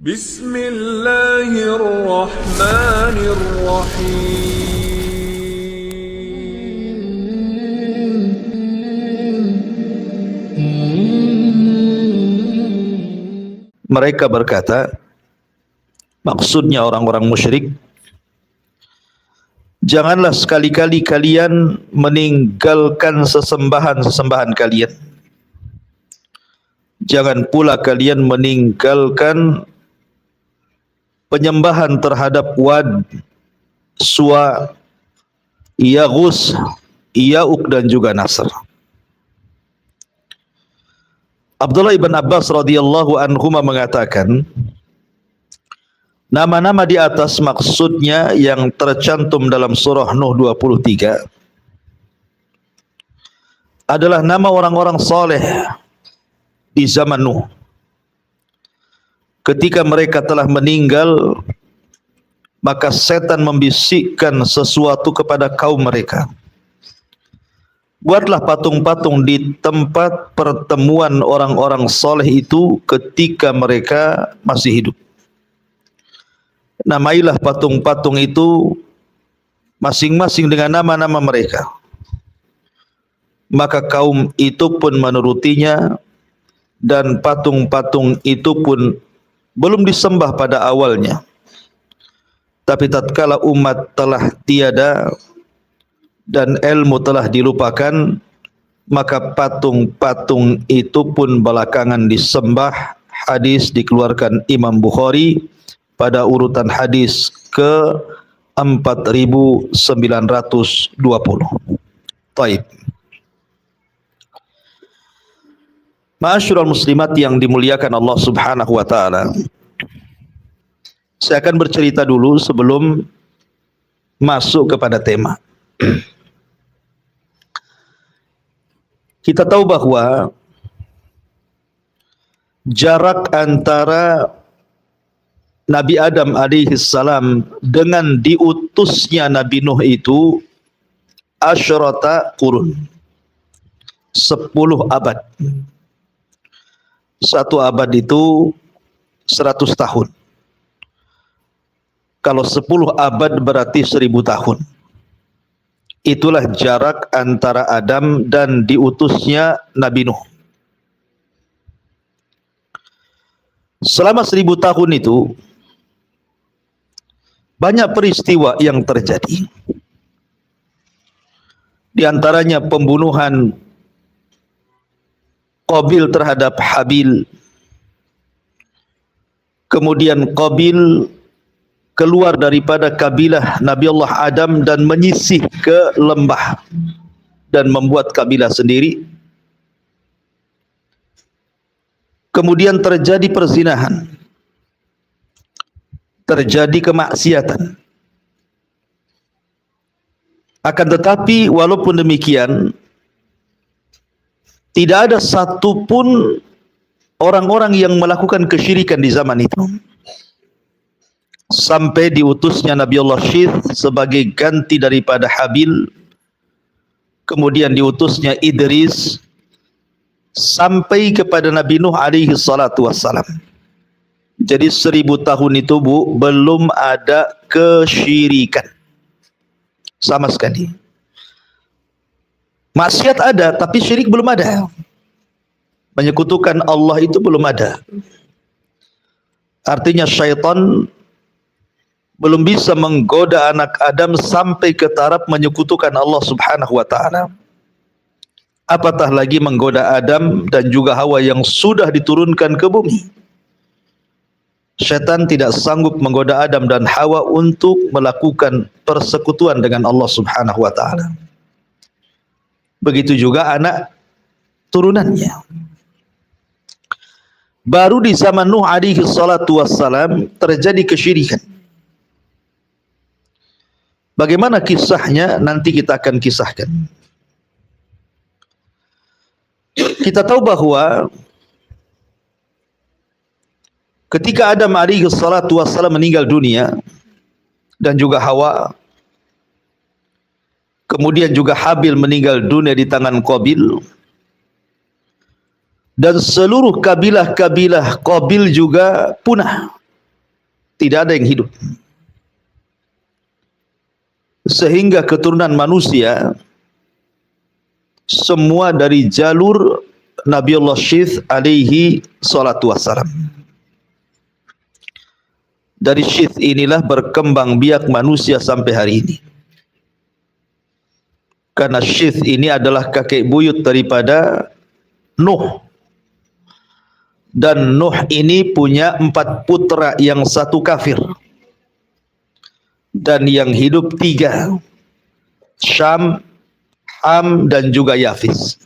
بسم الله الرحمن الرحيم. Mereka berkata, maksudnya orang-orang musyrik, janganlah sekali-kali kalian meninggalkan sesembahan-sesembahan kalian. Jangan pula kalian meninggalkan penyembahan terhadap Wad, Suwa, Yaghus, Ya'uq dan juga Nasr. Abdullah ibn Abbas radhiyallahu anhuma mengatakan, nama-nama di atas maksudnya yang tercantum dalam surah Nuh 23 adalah nama orang-orang saleh di zaman Nuh. Ketika mereka telah meninggal, maka setan membisikkan sesuatu kepada kaum mereka. Buatlah patung-patung di tempat pertemuan orang-orang soleh itu ketika mereka masih hidup. Namailah patung-patung itu masing-masing dengan nama-nama mereka. Maka kaum itu pun menurutinya, dan patung-patung itu pun belum disembah pada awalnya. Tapi tatkala umat telah tiada dan ilmu telah dilupakan, maka patung-patung itu pun belakangan disembah. Hadis dikeluarkan Imam Bukhari pada urutan hadis ke 4920. Taib. Ma'asyiral muslimat yang dimuliakan Allah Subhanahu wa taala. Saya akan bercerita dulu sebelum masuk kepada tema. Kita tahu bahwa jarak antara Nabi Adam alaihi salam dengan diutusnya Nabi Nuh itu asyrata qurun, 10 abad. Satu abad itu 100 tahun. Kalau 10 abad berarti 1000 tahun. Itulah jarak antara Adam dan diutusnya Nabi Nuh. Selama 1000 tahun itu banyak peristiwa yang terjadi. Di antaranya pembunuhan Qabil terhadap Habil. Kemudian Qabil keluar daripada kabilah Nabi Allah Adam dan menyisih ke lembah dan membuat kabilah sendiri. Kemudian terjadi perzinahan, terjadi kemaksiatan. Akan tetapi walaupun demikian, tidak ada satupun orang-orang yang melakukan kesyirikan di zaman itu. Sampai diutusnya Nabi Allah Syith sebagai ganti daripada Habil. Kemudian diutusnya Idris. Sampai kepada Nabi Nuh alaihi salatu wassalam. Jadi 1000 tahun itu belum ada kesyirikan sama sekali. Maksiat ada, tapi syirik belum ada. Menyekutukan Allah itu belum ada. Artinya syaitan belum bisa menggoda anak Adam sampai ke taraf menyekutukan Allah Subhanahu wa taala. Apatah lagi menggoda Adam dan juga Hawa yang sudah diturunkan ke bumi. Syaitan tidak sanggup menggoda Adam dan Hawa untuk melakukan persekutuan dengan Allah Subhanahu wa taala. Begitu juga anak turunannya. Baru di zaman Nuh alaihi salatu wassalam terjadi kesyirikan. Bagaimana kisahnya nanti kita akan kisahkan. Kita tahu bahwa ketika Adam alaihi salatu wassalam meninggal dunia dan juga Hawa, kemudian juga Habil meninggal dunia di tangan Qabil, dan seluruh kabilah-kabilah Qabil juga punah tidak ada yang hidup. Sehingga keturunan manusia semua dari jalur Nabiullah Syith alaihi salatu wassalam. Dari Syith inilah berkembang biak manusia sampai hari ini. Karena Syith ini adalah kakek buyut daripada Nuh. Dan Nuh ini punya 4 putra, yang 1 kafir. Dan yang hidup 3. Syam, Ham dan juga Yafis.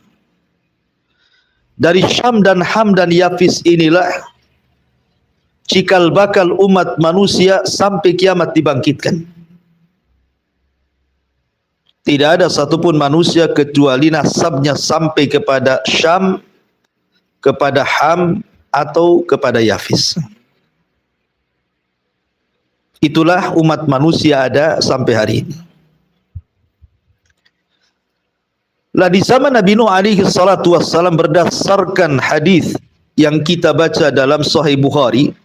Dari Syam dan Ham dan Yafis inilah cikal bakal umat manusia sampai kiamat dibangkitkan. Tidak ada satupun manusia kecuali nasabnya sampai kepada Syam, kepada Ham atau kepada Yafis. Itulah umat manusia ada sampai hari ini. Lah di zaman Nabi Nuh alaihi salatu wassalam, berdasarkan hadis yang kita baca dalam Sahih Bukhari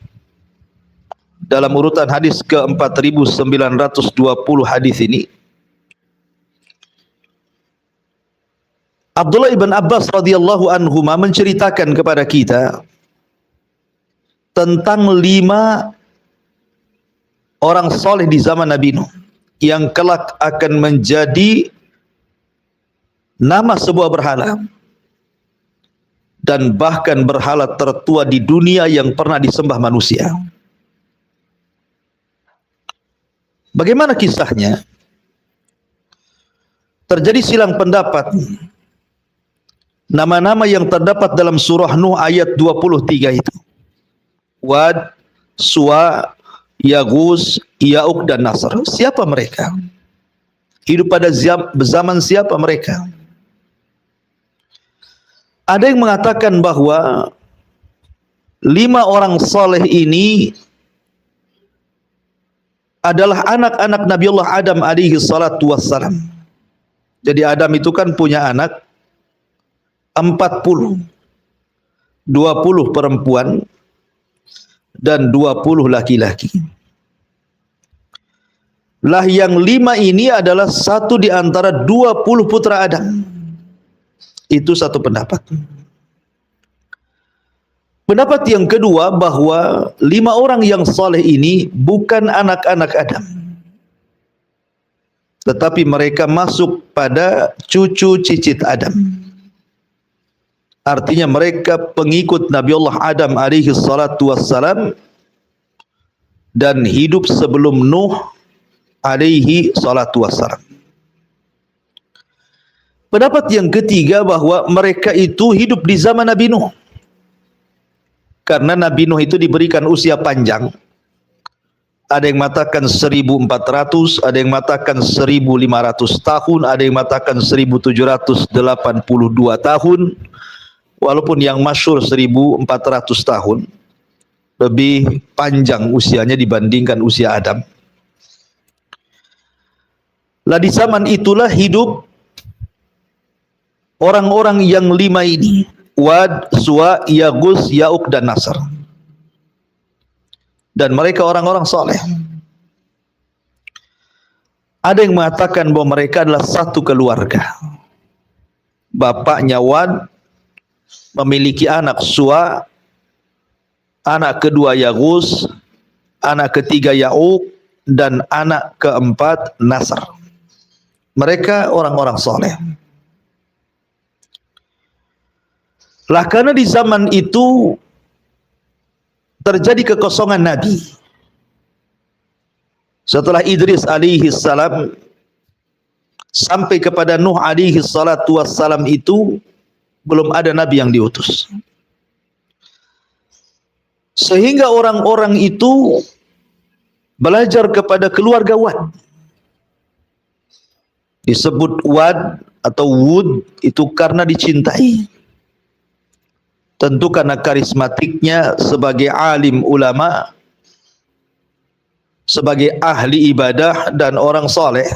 dalam urutan hadis ke-4920 hadis ini, Abdullah ibn Abbas radhiyallahu anhuma menceritakan kepada kita tentang 5 orang soleh di zaman Nabi Nuh yang kelak akan menjadi nama sebuah berhala, dan bahkan berhala tertua di dunia yang pernah disembah manusia. Bagaimana kisahnya? Terjadi silang pendapat. Nama-nama yang terdapat dalam surah Nuh ayat 23 itu, Wad, Suwa, Yaghus, Ya'uq dan Nasr. Siapa mereka? Hidup pada zaman siapa mereka? Ada yang mengatakan bahwa 5 orang soleh ini adalah anak-anak Nabiullah Adam alaihi salatu wassalam. Jadi Adam itu kan punya anak 40, 20 perempuan dan 20 laki-laki. Lah yang 5 ini adalah satu di antara 20 putra Adam. Itu satu pendapat. Pendapat yang kedua bahwa 5 orang yang soleh ini bukan anak-anak Adam, tetapi mereka masuk pada cucu cicit Adam. Artinya mereka pengikut Nabiullah Adam alaihi salatu wassalam dan hidup sebelum Nuh alaihi salatu wassalam. Pendapat yang ketiga bahwa mereka itu hidup di zaman Nabi Nuh. Karena Nabi Nuh itu diberikan usia panjang. Ada yang mengatakan 1400, ada yang mengatakan 1500 tahun, ada yang mengatakan 1782 tahun. Walaupun yang masyhur 1400 tahun. Lebih panjang usianya dibandingkan usia Adam. Lah di zaman itulah hidup orang-orang yang 5 ini, Wad, Suwa, Yaghus, Ya'uq dan Nasr. Dan mereka orang-orang soleh. Ada yang mengatakan bahwa mereka adalah satu keluarga. Bapaknya Wad memiliki anak Suwa, anak kedua Yaghus, anak ketiga Ya'uq, dan anak keempat Nasr. Mereka orang-orang soleh. Lah karena di zaman itu terjadi kekosongan Nabi. Setelah Idris alaihi salam sampai kepada Nuh alaihi salatu wassalam itu belum ada Nabi yang diutus. Sehingga orang-orang itu belajar kepada keluarga Wad. Disebut Wad atau Wud itu karena dicintai. Tentu karena karismatiknya sebagai alim ulama, sebagai ahli ibadah dan orang soleh.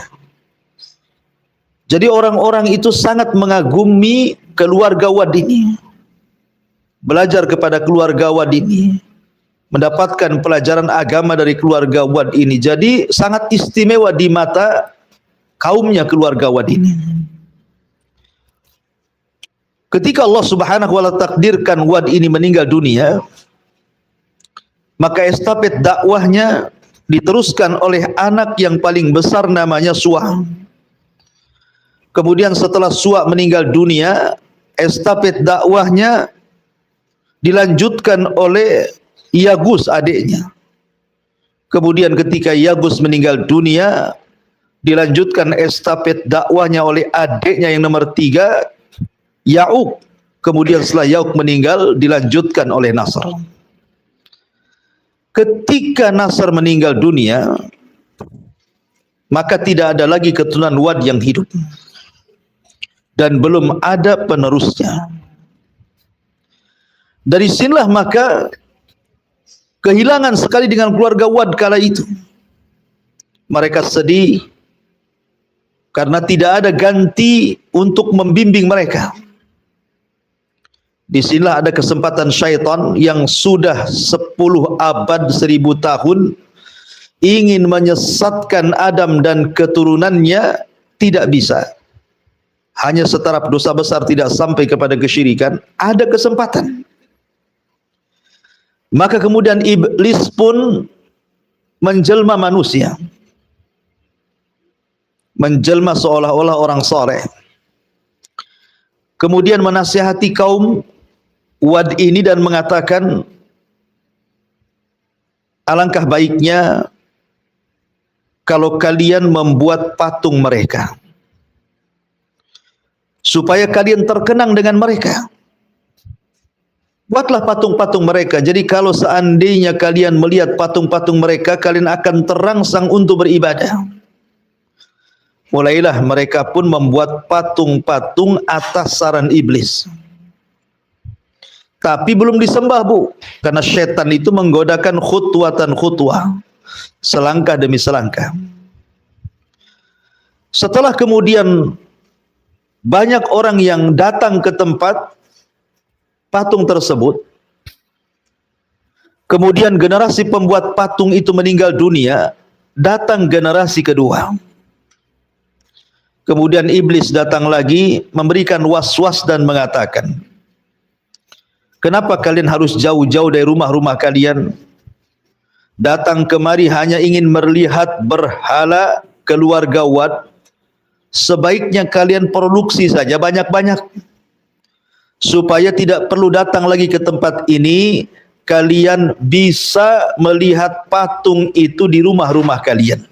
Jadi orang-orang itu sangat mengagumi keluarga Wad ini. Belajar kepada keluarga Wad ini. mendapatkan pelajaran agama dari keluarga Wad ini. Jadi sangat istimewa di mata kaumnya keluarga Wad ini. Ketika Allah Subhanahu wa taala takdirkan Wad ini meninggal dunia, maka estafet dakwahnya diteruskan oleh anak yang paling besar namanya Suwa. Kemudian setelah Suwa meninggal dunia, estafet dakwahnya dilanjutkan oleh Yagus adiknya. Kemudian ketika Yagus meninggal dunia, dilanjutkan estafet dakwahnya oleh adiknya yang nomor 3, Ya'uq. Kemudian setelah Ya'uq meninggal, dilanjutkan oleh Nasr. Ketika Nasr meninggal dunia, maka tidak ada lagi keturunan Wad yang hidup. Dan belum ada penerusnya. Dari sinilah maka kehilangan sekali dengan keluarga Wad kala itu. Mereka sedih karena tidak ada ganti untuk membimbing mereka. Di sinilah ada kesempatan syaitan yang sudah 10 abad 1000 tahun ingin menyesatkan Adam dan keturunannya, tidak bisa. Hanya setaraf dosa besar, tidak sampai kepada kesyirikan. Ada kesempatan. Maka kemudian iblis pun menjelma manusia, menjelma seolah-olah orang saleh. Kemudian menasihati kaum Wad ini dan mengatakan, alangkah baiknya kalau kalian membuat patung mereka, supaya kalian terkenang dengan mereka. Buatlah patung-patung mereka. Jadi kalau seandainya kalian melihat patung-patung mereka, kalian akan terangsang untuk beribadah. Mulailah mereka pun membuat patung-patung atas saran iblis. Tapi belum disembah, Bu, karena syaitan itu menggodakan khutwatan khutwah, selangkah demi selangkah. Setelah kemudian banyak orang yang datang ke tempat patung tersebut, kemudian generasi pembuat patung itu meninggal dunia, datang generasi kedua. Kemudian iblis datang lagi, memberikan was-was dan mengatakan, kenapa kalian harus jauh-jauh dari rumah-rumah kalian, datang kemari hanya ingin melihat berhala keluarga Wad? Sebaiknya kalian produksi saja banyak-banyak, supaya tidak perlu datang lagi ke tempat ini. Kalian bisa melihat patung itu di rumah-rumah kalian.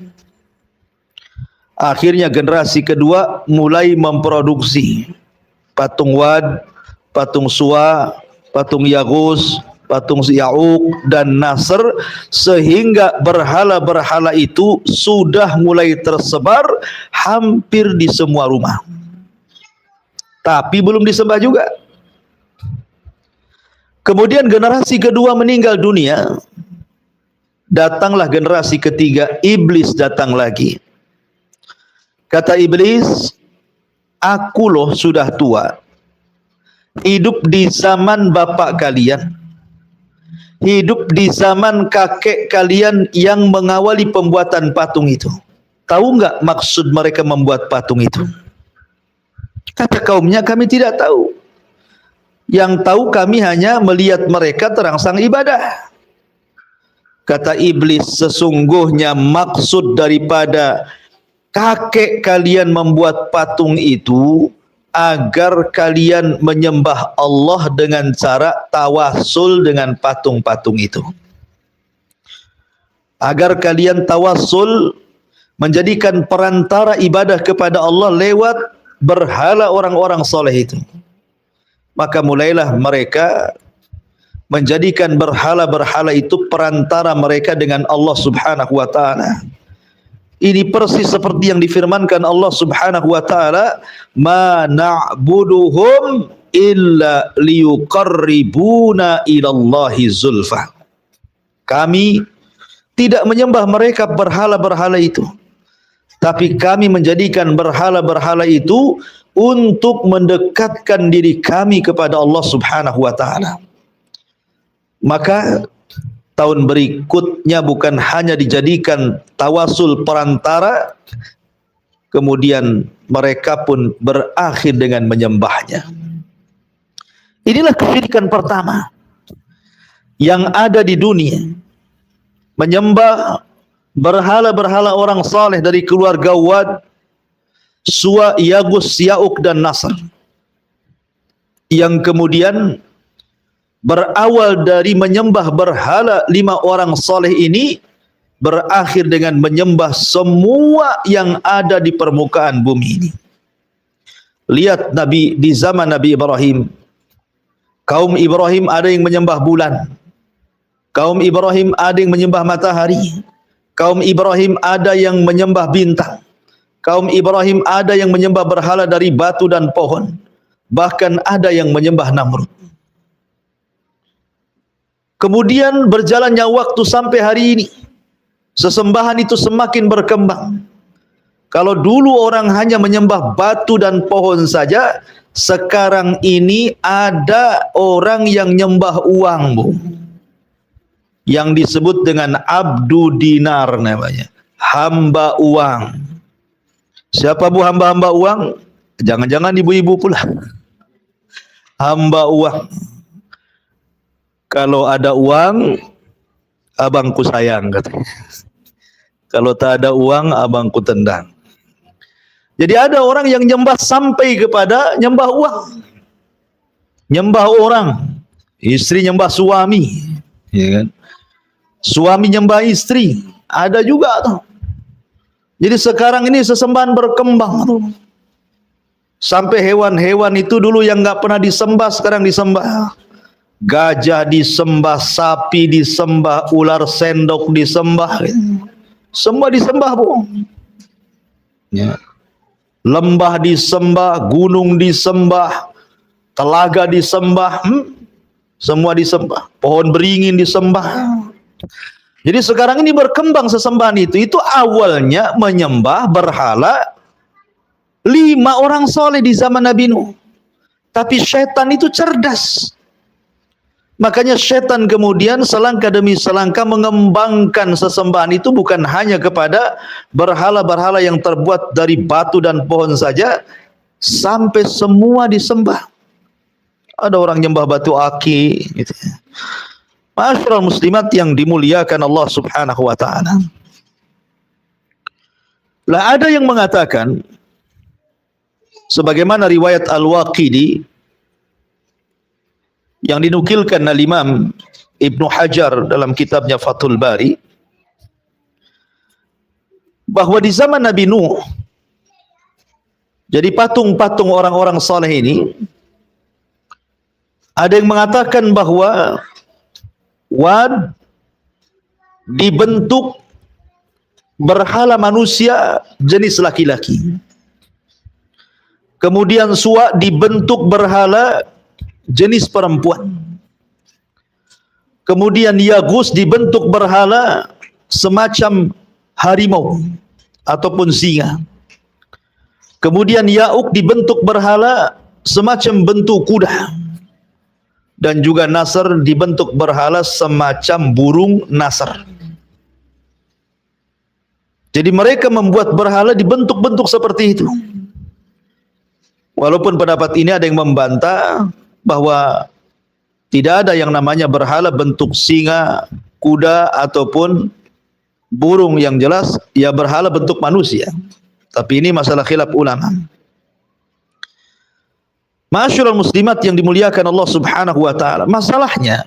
Akhirnya generasi kedua mulai memproduksi patung Wad, patung Suwa, patung Yagus, patung Ya'uq dan Nasr, sehingga berhala-berhala itu sudah mulai tersebar hampir di semua rumah. Tapi belum disembah juga. Kemudian generasi kedua meninggal dunia, datanglah generasi ketiga, iblis datang lagi. Kata iblis, aku loh sudah tua, hidup di zaman bapak kalian, hidup di zaman kakek kalian yang mengawali pembuatan patung itu. Tahu enggak maksud mereka membuat patung itu? Kata kaumnya, kami tidak tahu. Yang tahu kami hanya melihat mereka terangsang ibadah. Kata iblis, sesungguhnya maksud daripada kakek kalian membuat patung itu agar kalian menyembah Allah dengan cara tawasul dengan patung-patung itu. Agar kalian tawasul, menjadikan perantara ibadah kepada Allah lewat berhala orang-orang soleh itu. Maka mulailah mereka menjadikan berhala-berhala itu perantara mereka dengan Allah Subhanahu wa taala. Ini persis seperti yang difirmankan Allah Subhanahu wa taala, "Ma na'buduhum illa liyuqarribuna ilallahi zulfa." Kami tidak menyembah mereka berhala-berhala itu, tapi kami menjadikan berhala-berhala itu untuk mendekatkan diri kami kepada Allah Subhanahu wa taala. Maka tahun berikutnya bukan hanya dijadikan tawasul perantara, kemudian mereka pun berakhir dengan menyembahnya. Inilah kesyirikan pertama yang ada di dunia, menyembah berhala-berhala orang saleh dari keluarga Wad, Suwa, Yagus, Ya'uk dan Nasr, yang kemudian berawal dari menyembah berhala 5 orang saleh ini, berakhir dengan menyembah semua yang ada di permukaan bumi ini. Lihat Nabi di zaman Nabi Ibrahim, kaum Ibrahim ada yang menyembah bulan, kaum Ibrahim ada yang menyembah matahari, kaum Ibrahim ada yang menyembah bintang, kaum Ibrahim ada yang menyembah berhala dari batu dan pohon, bahkan ada yang menyembah Namrud. Kemudian berjalannya waktu sampai hari ini, sesembahan itu semakin berkembang. Kalau dulu orang hanya menyembah batu dan pohon saja, sekarang ini ada orang yang nyembah uang, Bu, yang disebut dengan abdu dinar namanya, hamba uang. Siapa Bu hamba-hamba uang? Jangan-jangan ibu-ibu pula. Hamba uang. Kalau ada uang, abangku sayang katanya. Kalau tak ada uang, abangku tendang. Jadi ada orang yang nyembah sampai kepada nyembah uang, nyembah orang, istri nyembah suami, ya kan? Suami nyembah istri, ada juga tuh. Jadi sekarang ini sesembahan berkembang tuh. Sampai hewan-hewan itu dulu yang nggak pernah disembah sekarang disembah. Gajah disembah, sapi disembah, ular sendok disembah, semua disembah, Bu. Ya. Lembah disembah, gunung disembah, telaga disembah, semua disembah. Pohon beringin disembah. Jadi sekarang ini berkembang sesembahan itu. Itu awalnya menyembah berhala 5 orang soleh di zaman Nabi Nuh. Tapi syaitan itu cerdas. Makanya syaitan kemudian selangkah demi selangkah mengembangkan sesembahan itu bukan hanya kepada berhala-berhala yang terbuat dari batu dan pohon saja, sampai semua disembah. Ada orang nyembah batu aki gitu. Ma'asyiral muslimat yang dimuliakan Allah Subhanahu wa taala. Lah ada yang mengatakan sebagaimana riwayat Al-Waqidi yang dinukilkan oleh Imam Ibnu Hajar dalam kitabnya Fathul Bari, bahwa di zaman Nabi Nuh, jadi patung-patung orang-orang saleh ini, ada yang mengatakan bahwa Wad dibentuk berhala manusia jenis laki-laki, kemudian Suwa dibentuk berhala jenis perempuan, kemudian Yagus dibentuk berhala semacam harimau ataupun singa, kemudian Ya'uk dibentuk berhala semacam bentuk kuda, dan juga Nasr dibentuk berhala semacam burung nasr. Jadi mereka membuat berhala dibentuk-bentuk seperti itu. Walaupun pendapat ini ada yang membantah bahwa tidak ada yang namanya berhala bentuk singa, kuda ataupun burung, yang jelas ya berhala bentuk manusia. Tapi ini masalah khilaf ulama. Ma'asyiral muslimat yang dimuliakan Allah Subhanahu wa taala, masalahnya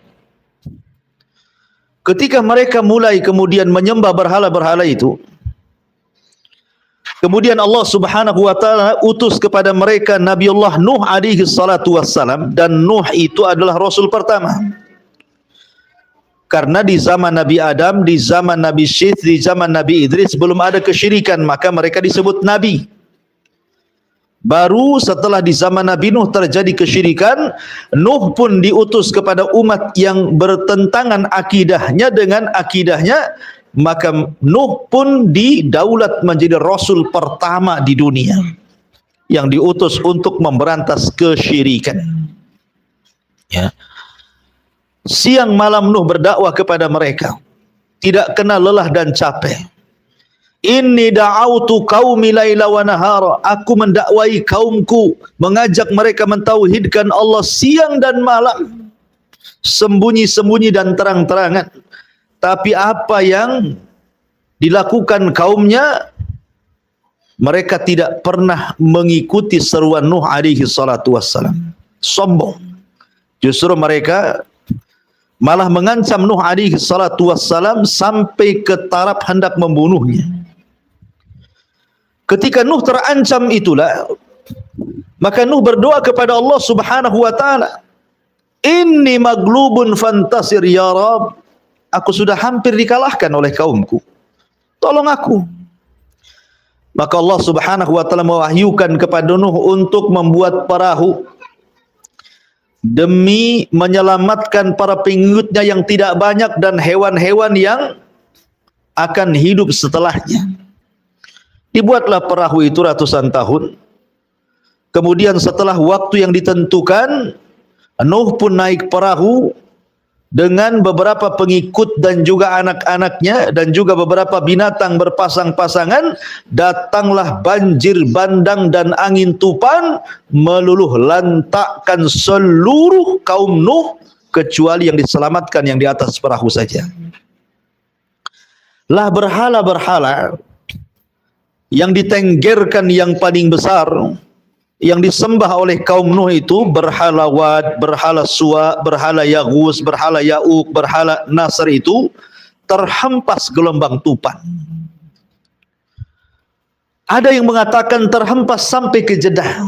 ketika mereka mulai kemudian menyembah berhala-berhala itu, kemudian Allah Subhanahu wa taala utus kepada mereka Nabiullah Nuh alaihi salatu wassalam, dan Nuh itu adalah rasul pertama. Karena di zaman Nabi Adam, di zaman Nabi Syith, di zaman Nabi Idris belum ada kesyirikan, maka mereka disebut nabi. Baru setelah di zaman Nabi Nuh terjadi kesyirikan, Nuh pun diutus kepada umat yang bertentangan akidahnya dengan akidahnya, maka Nuh pun didaulat menjadi rasul pertama di dunia yang diutus untuk memberantas kesyirikan. Ya. Siang malam Nuh berdakwah kepada mereka, tidak kenal lelah dan capek. Inni da'autu qaumi laila wa nahara. Aku mendakwai kaumku, mengajak mereka mentauhidkan Allah siang dan malam, sembunyi-sembunyi dan terang-terangan. Tapi apa yang dilakukan kaumnya, mereka tidak pernah mengikuti seruan Nuh alaihi salatu wassalam. Sombong. Justru mereka malah mengancam Nuh alaihi salatu wassalam sampai ke taraf hendak membunuhnya. Ketika Nuh terancam itulah, maka Nuh berdoa kepada Allah Subhanahu wa taala, "Inni maglubun fantasir ya Rabb." Aku sudah hampir dikalahkan oleh kaumku. Tolong aku. Maka Allah Subhanahu wa taala mewahyukan kepada Nuh untuk membuat perahu demi menyelamatkan para pengikutnya yang tidak banyak dan hewan-hewan yang akan hidup setelahnya. Dibuatlah perahu itu ratusan tahun. Kemudian setelah waktu yang ditentukan, Nuh pun naik perahu dengan beberapa pengikut dan juga anak-anaknya dan juga beberapa binatang berpasang-pasangan. Datanglah banjir bandang dan angin tupan, meluluh lantakkan seluruh kaum Nuh kecuali yang diselamatkan yang di atas perahu saja. Lah berhala-berhala yang ditenggerkan yang paling besar, yang disembah oleh kaum Nuh itu berhala Wad, berhala Suwa, berhala Yaghus, berhala Ya'uq, berhala Nasr itu terhempas gelombang tupan. Ada yang mengatakan terhempas sampai ke Jeddah.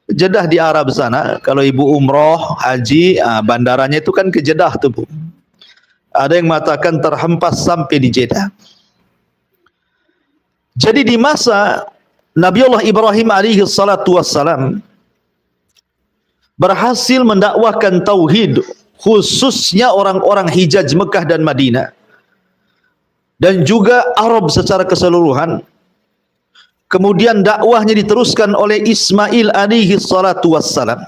Jeddah di Arab sana, kalau ibu umroh, haji, bandaranya itu kan ke Jeddah tuh, Bu. Ada yang mengatakan terhempas sampai di Jeddah. Jadi di masa Nabi Allah Ibrahim alaihi salatu wassalam berhasil mendakwahkan tauhid, khususnya orang-orang Hijaz, Mekah dan Madinah, dan juga Arab secara keseluruhan. Kemudian dakwahnya diteruskan oleh Ismail alaihi salatu wassalam.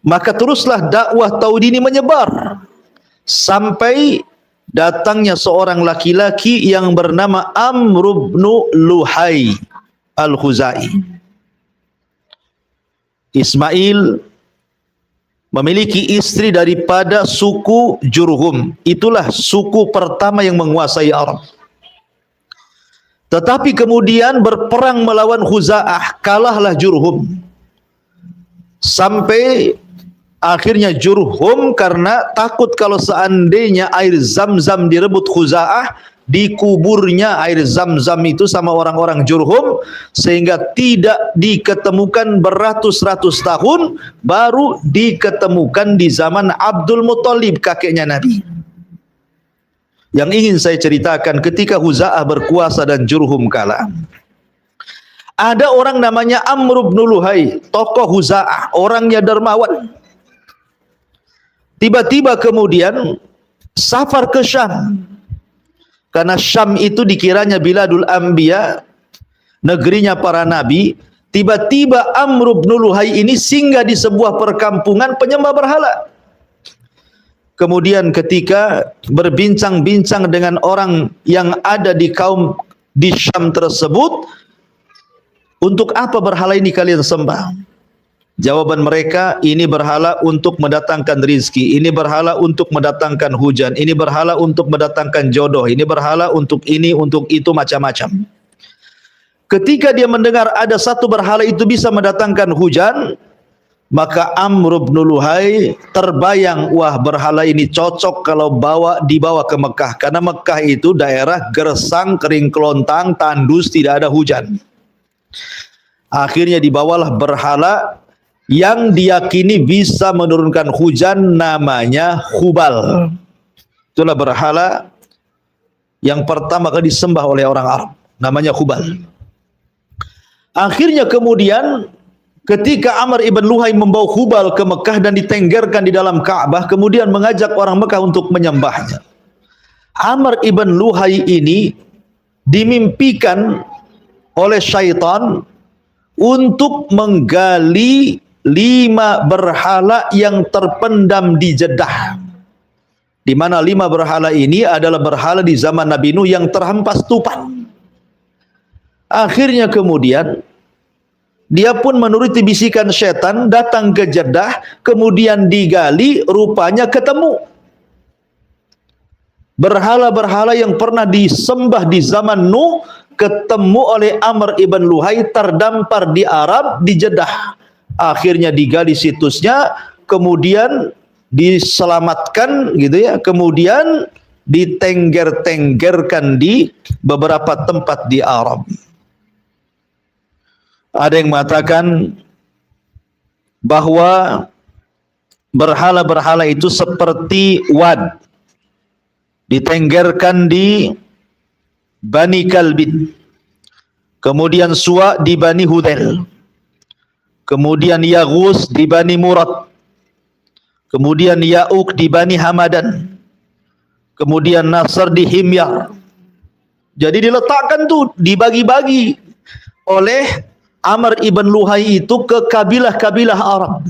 Maka teruslah dakwah tauhid ini menyebar sampai datangnya seorang laki-laki yang bernama Amr bin Luhai Al-Khuzai. Ismail memiliki istri daripada suku Jurhum. Itulah suku pertama yang menguasai Arab. Tetapi kemudian berperang melawan Khuza'ah, kalahlah Jurhum. Sampai akhirnya Jurhum karena takut kalau seandainya air Zam-Zam direbut Khuza'ah, dikuburnya air Zam-Zam itu sama orang-orang Jurhum, sehingga tidak diketemukan beratus-ratus tahun, baru diketemukan di zaman Abdul Muttalib, kakeknya Nabi. Yang ingin saya ceritakan, ketika Khuza'ah berkuasa dan Jurhum kalah, ada orang namanya Amr bin Luhai, tokoh Khuza'ah, orangnya dermawan. Tiba-tiba kemudian safar ke Syam, karena Syam itu dikiranya Biladul Anbiya, negerinya para nabi. Tiba-tiba Amr bin Luhai ini singgah di sebuah perkampungan penyembah berhala. Kemudian ketika berbincang-bincang dengan orang yang ada di kaum di Syam tersebut, untuk apa berhala ini kalian sembah? Jawaban mereka, ini berhala untuk mendatangkan rizki, ini berhala untuk mendatangkan hujan, ini berhala untuk mendatangkan jodoh, ini berhala untuk ini, untuk itu, macam-macam. Ketika dia mendengar ada satu berhala itu bisa mendatangkan hujan, maka Amr bin Luhai terbayang, wah, berhala ini cocok kalau dibawa ke Mekah, karena Mekah itu daerah gersang, kering kelontang, tandus, tidak ada hujan. Akhirnya dibawalah berhala yang diyakini bisa menurunkan hujan, namanya Hubal. Itulah berhala yang pertama kali disembah oleh orang Arab, namanya Hubal. Akhirnya kemudian ketika Amr ibn Luhai membawa Hubal ke Mekah dan ditenggerkan di dalam Ka'bah, kemudian mengajak orang Mekah untuk menyembahnya. Amr ibn Luhai ini dimimpikan oleh syaitan untuk menggali 5 berhala yang terpendam di Jeddah. Di mana 5 berhala ini adalah berhala di zaman Nabi Nuh yang terhempas tufan. Akhirnya kemudian dia pun menuruti bisikan syaitan, datang ke Jeddah, kemudian digali, rupanya ketemu berhala-berhala yang pernah disembah di zaman Nuh, ketemu oleh Amr ibn Luhai, terdampar di Arab, di Jeddah. Akhirnya digali situsnya, kemudian diselamatkan gitu ya, kemudian ditengger-tenggerkan di beberapa tempat di Arab. Ada yang mengatakan bahwa berhala-berhala itu seperti Wad, ditenggerkan di Bani Kalbin, kemudian Suwa di Bani Hudel, kemudian Yaghus di Bani Murad, kemudian Ya'uq di Bani Hamadan, kemudian Nasr di Himyar. Jadi diletakkan tuh, dibagi-bagi oleh Amr ibn Luhai itu ke kabilah-kabilah Arab.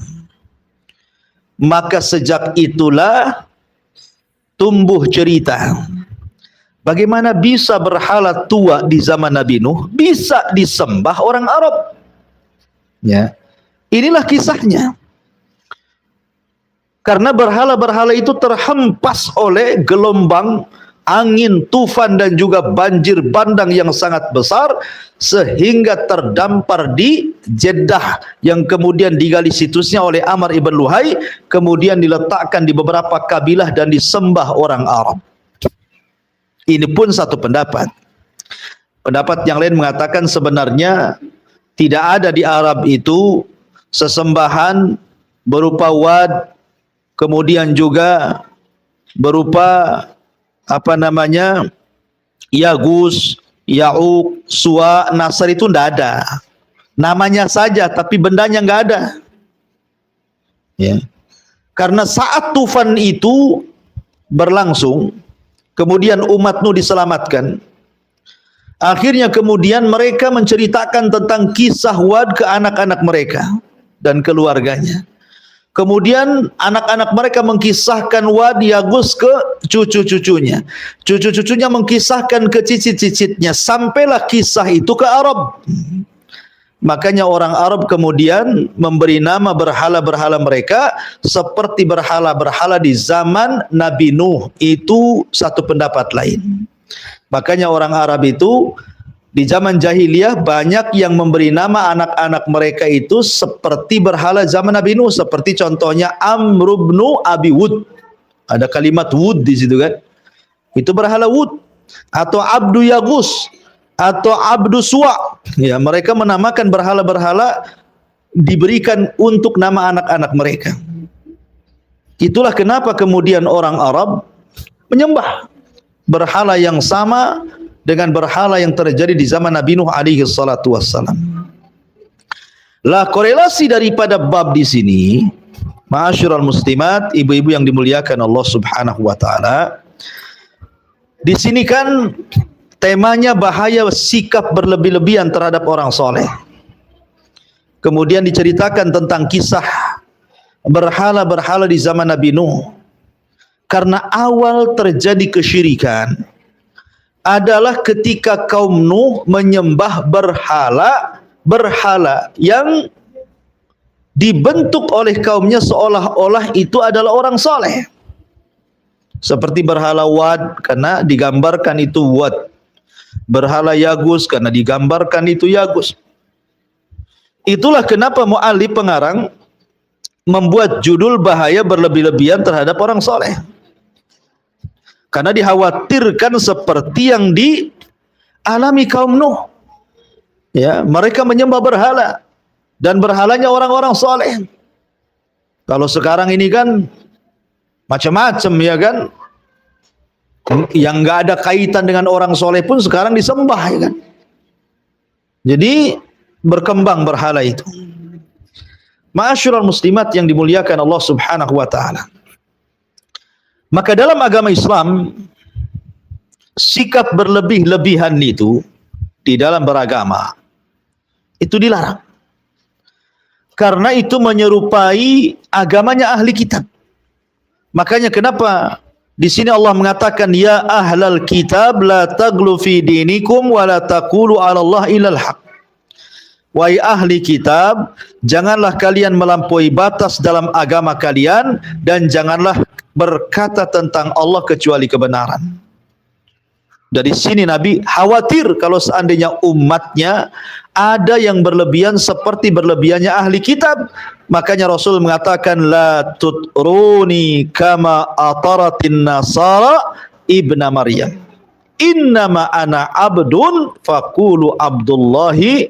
Maka sejak itulah tumbuh cerita bagaimana bisa berhala tua di zaman Nabi Nuh bisa disembah orang Arab. Ya, inilah kisahnya. Karena berhala-berhala itu terhempas oleh gelombang angin, tufan dan juga banjir bandang yang sangat besar, sehingga terdampar di Jeddah, yang kemudian digali situsnya oleh Amr ibn Luhai, kemudian diletakkan di beberapa kabilah dan disembah orang Arab. Ini pun satu pendapat. Pendapat yang lain mengatakan sebenarnya tidak ada di Arab itu sesembahan berupa Wad, kemudian juga berupa Yaghus, Ya'uq, Suwa, Nasr, itu tidak ada. Namanya saja, tapi bendanya enggak ada. Ya. Karena saat tufan itu berlangsung, kemudian umat Nuh diselamatkan. Akhirnya kemudian mereka menceritakan tentang kisah Wad ke anak-anak mereka dan keluarganya. Kemudian anak-anak mereka mengkisahkan Wad, Yaghus ke cucu-cucunya. Cucu-cucunya mengkisahkan ke cicit-cicitnya. Sampailah kisah itu ke Arab. Makanya orang Arab kemudian memberi nama berhala-berhala mereka seperti berhala-berhala di zaman Nabi Nuh. Itu satu pendapat lain. Makanya orang Arab itu di zaman jahiliyah banyak yang memberi nama anak-anak mereka itu seperti berhala zaman Nabi Nuh, seperti contohnya Amr ibn Abi Wud. Ada kalimat Wud di situ kan. Itu berhala Wud, atau Abdu Yaghus, atau Abdu Suwa. Ya, mereka menamakan berhala-berhala diberikan untuk nama anak-anak mereka. Itulah kenapa kemudian orang Arab menyembah berhala yang sama dengan berhala yang terjadi di zaman Nabi Nuh alaihi salatu wassalam. Lah, korelasi daripada bab di sini, ma'asyiral muslimat, ibu-ibu yang dimuliakan Allah Subhanahu wa taala, di sini kan temanya bahaya sikap berlebih-lebihan terhadap orang soleh. Kemudian diceritakan tentang kisah berhala-berhala di zaman Nabi Nuh. Karena awal terjadi kesyirikan adalah ketika kaum Nuh menyembah berhala yang dibentuk oleh kaumnya seolah-olah itu adalah orang soleh. Seperti berhala Wad, karena digambarkan itu Wad. Berhala Yaghus, karena digambarkan itu Yaghus. Itulah kenapa mu'allif pengarang membuat judul bahaya berlebih-lebihan terhadap orang soleh. Karena dikhawatirkan seperti yang dialami kaum Nuh. Ya, mereka menyembah berhala dan berhalanya orang-orang soleh. Kalau sekarang ini kan macam-macam, ya kan. Yang enggak ada kaitan dengan orang soleh pun sekarang disembah, ya kan. Jadi berkembang berhala itu. Ma'asyiral muslimat yang dimuliakan Allah Subhanahu wa taala. Maka dalam agama Islam, sikap berlebih-lebihan itu di dalam beragama itu dilarang. Karena itu menyerupai agamanya ahli kitab. Makanya kenapa di sini Allah mengatakan ya ahlal kitab la taghlu fi dinikum wa la taqulu 'ala Allah illal haq. Wahai ahli kitab, janganlah kalian melampaui batas dalam agama kalian dan janganlah berkata tentang Allah kecuali kebenaran. Dari sini Nabi khawatir kalau seandainya umatnya ada yang berlebihan seperti berlebihannya ahli kitab. Makanya Rasul mengatakan la tutruni kama ataratin nasara ibna Maryam. Innama ana abdun faqulu abdullahi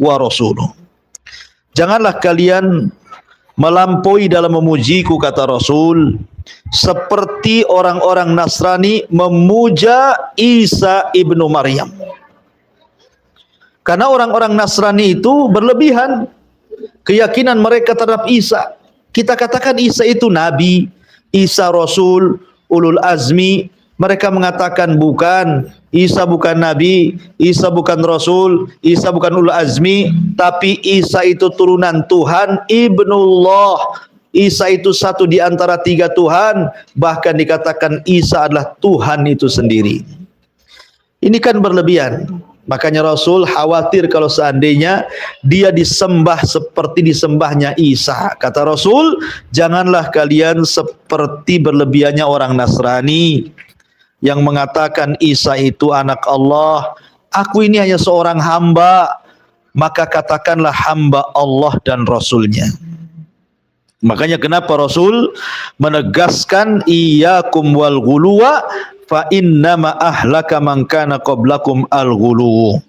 wa rasuluh. Janganlah kalian melampaui dalam memujiku, kata Rasul, seperti orang-orang Nasrani memuja Isa ibnu Maryam. Karena orang-orang Nasrani itu berlebihan keyakinan mereka terhadap Isa. Kita katakan Isa itu nabi, Isa rasul, ulul azmi. Mereka mengatakan bukan, Isa bukan nabi, Isa bukan rasul, Isa bukan ulul azmi, tapi Isa itu turunan Tuhan, ibnullah. Isa itu satu di antara tiga Tuhan, bahkan dikatakan Isa adalah Tuhan itu sendiri. Ini kan berlebihan. Makanya Rasul khawatir kalau seandainya dia disembah seperti disembahnya Isa. Kata Rasul, janganlah kalian seperti berlebihannya orang Nasrani yang mengatakan Isa itu anak Allah. Aku ini hanya seorang hamba, maka katakanlah hamba Allah dan Rasulnya. Makanya kenapa Rasul menegaskan iyyakum wal ghuluwa fa innama ahlaka man kana qablakum al-ghulu.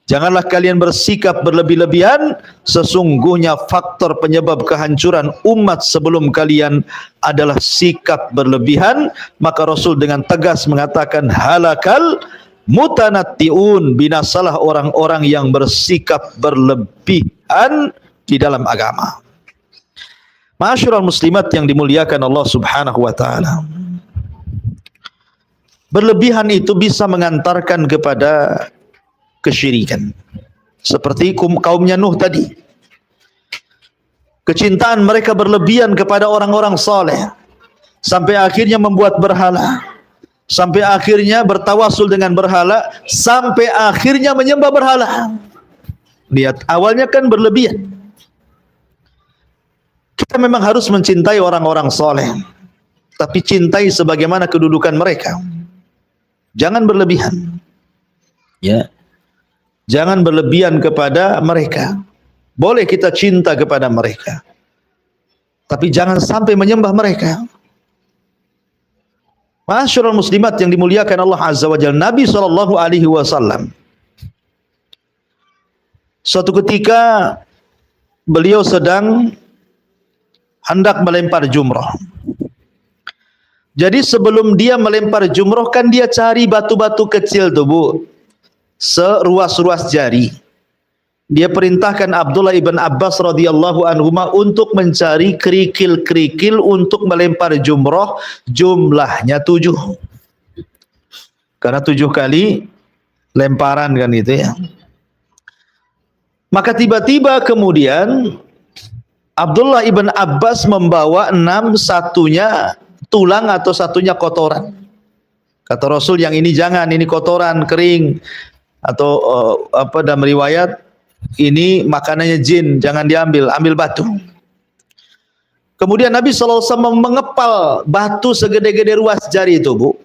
Janganlah kalian bersikap berlebih-lebihan, sesungguhnya faktor penyebab kehancuran umat sebelum kalian adalah sikap berlebihan. Maka Rasul dengan tegas mengatakan halakal mutanatti'un, binasalah orang-orang yang bersikap berlebihan di dalam agama. Ma'asyiral muslimat yang dimuliakan Allah Subhanahu wa taala. Berlebihan itu bisa mengantarkan kepada kesyirikan. Seperti kaumnya Nuh tadi. Kecintaan mereka berlebihan kepada orang-orang saleh sampai akhirnya membuat berhala. Sampai akhirnya bertawasul dengan berhala, sampai akhirnya menyembah berhala. Lihat, awalnya kan berlebihan. Kita memang harus mencintai orang-orang saleh, tapi cintai sebagaimana kedudukan mereka. Jangan berlebihan. Ya. Jangan berlebihan kepada mereka. Boleh kita cinta kepada mereka, tapi jangan sampai menyembah mereka. Ma'asyiral muslimat yang dimuliakan Allah Azza wa Jalla, Nabi SAW suatu ketika beliau sedang hendak melempar jumrah. Jadi sebelum dia melempar jumrah kan dia cari batu-batu kecil tuh Bu, seruas-ruas jari. Dia perintahkan Abdullah ibn Abbas radhiyallahu anhuma untuk mencari kerikil-kerikil untuk melempar jumrah, jumlahnya 7. Karena 7 kali lemparan kan itu ya. Maka tiba-tiba kemudian Abdullah ibn Abbas membawa 6, satunya tulang atau satunya kotoran. Kata Rasul, yang ini jangan, ini kotoran kering, atau dalam riwayat ini makanannya jin, jangan diambil, ambil batu. Kemudian Nabi SAW mengepal batu segede-gede ruas jari itu Bu.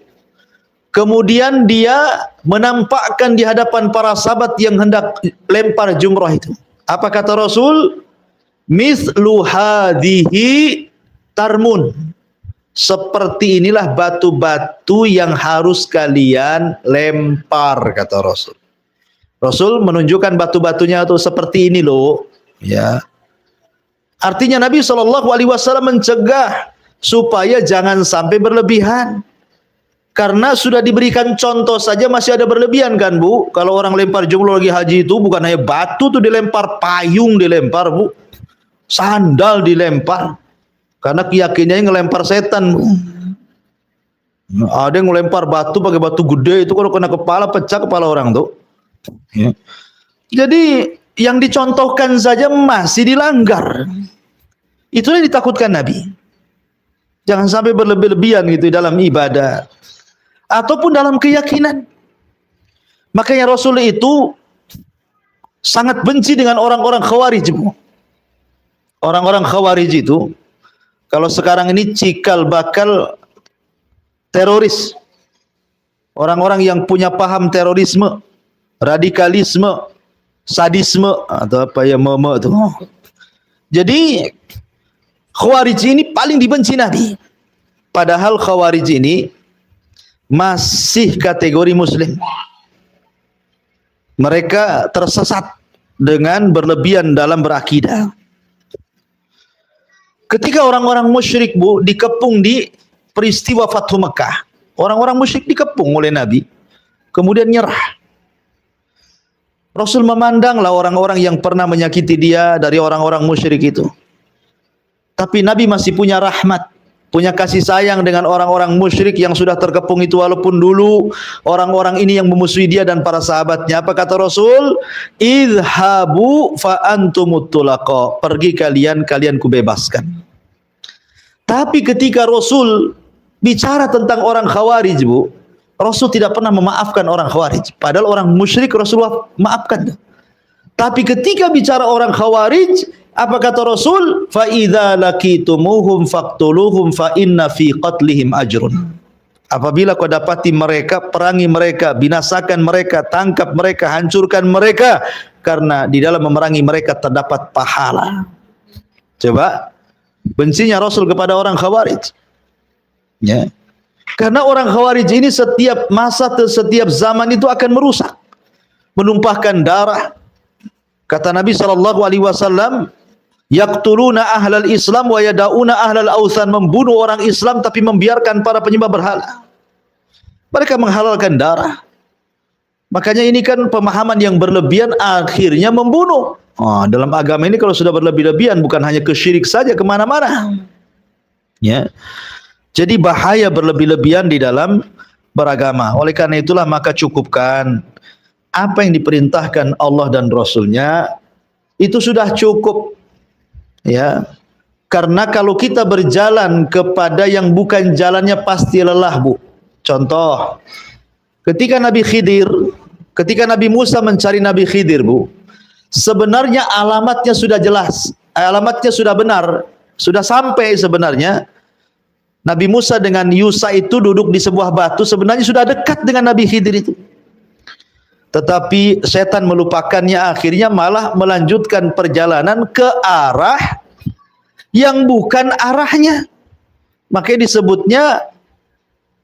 Kemudian dia menampakkan di hadapan para sahabat yang hendak lempar jumrah itu. Apa kata Rasul? Mislu hadhihi tarmun. Seperti inilah batu-batu yang harus kalian lempar, kata Rasul. Rasul menunjukkan batu-batunya itu seperti ini loh, ya. Artinya Nabi SAW mencegah supaya jangan sampai berlebihan. Karena sudah diberikan contoh saja masih ada berlebihan kan Bu. Kalau orang lempar jumroh lagi haji itu bukan hanya batu tuh dilempar, payung dilempar Bu, sandal dilempar. Karena keyakinannya ngelempar setan. Ada yang ngelempar batu pakai batu gede, itu kalau kena kepala pecah kepala orang tuh. Ya. Jadi yang dicontohkan saja masih dilanggar. Itulah yang ditakutkan Nabi. Jangan sampai berlebih-lebihan gitu dalam ibadah ataupun dalam keyakinan. Makanya Rasul itu sangat benci dengan orang-orang Khawarij. Orang-orang Khawarij itu kalau sekarang ini cikal bakal teroris. Orang-orang yang punya paham terorisme, radikalisme, sadisme atau apa ya itu. Jadi Khawarij ini paling dibenci Nabi. Padahal Khawarij ini masih kategori muslim. Mereka tersesat dengan berlebihan dalam berakidah. Ketika orang-orang musyrik dikepung di peristiwa Fathu Mekah, orang-orang musyrik dikepung oleh Nabi, kemudian nyerah. Rasul memandanglah orang-orang yang pernah menyakiti dia dari orang-orang musyrik itu. Tapi Nabi masih punya rahmat, punya kasih sayang dengan orang-orang musyrik yang sudah terkepung itu, walaupun dulu orang-orang ini yang memusuhi dia dan para sahabatnya. Apa kata Rasul? Idhabu fa antumut tulaqa. Pergi kalian kubebaskan. Tapi ketika Rasul bicara tentang orang Khawarij, Rasul tidak pernah memaafkan orang Khawarij. Padahal orang musyrik Rasulullah maafkan. Tapi ketika bicara orang Khawarij, apa kata Rasul? Fa idza laqitumuhum faqtuluhum fa inna fi qatlihim ajrun. Apabila kau dapati mereka, perangi mereka, binasakan mereka, tangkap mereka, hancurkan mereka, karena di dalam memerangi mereka terdapat pahala. Coba bencinya Rasul kepada orang Khawarij. Ya. Karena orang Khawarij ini setiap masa, setiap zaman itu akan merusak, menumpahkan darah. Kata Nabi SAW, yaqtuluna ahlal Islam wa yada'una ahlal awthan, membunuh orang Islam tapi membiarkan para penyembah berhala. Mereka menghalalkan darah. Makanya ini kan pemahaman yang berlebihan akhirnya membunuh. Dalam agama ini kalau sudah berlebih-lebihan bukan hanya kesyirik saja, kemana-mana. Ya. Jadi bahaya berlebih-lebihan di dalam beragama. Oleh karena itulah maka cukupkan apa yang diperintahkan Allah dan Rasulnya, itu sudah cukup. Ya, karena kalau kita berjalan kepada yang bukan jalannya pasti lelah, Contoh, ketika Nabi Musa mencari Nabi Khidir, sebenarnya alamatnya sudah jelas, alamatnya sudah benar, sudah sampai sebenarnya. Nabi Musa dengan Yusa itu duduk di sebuah batu, sebenarnya sudah dekat dengan Nabi Khidir itu. Tetapi setan melupakannya, akhirnya malah melanjutkan perjalanan ke arah yang bukan arahnya. Makanya disebutnya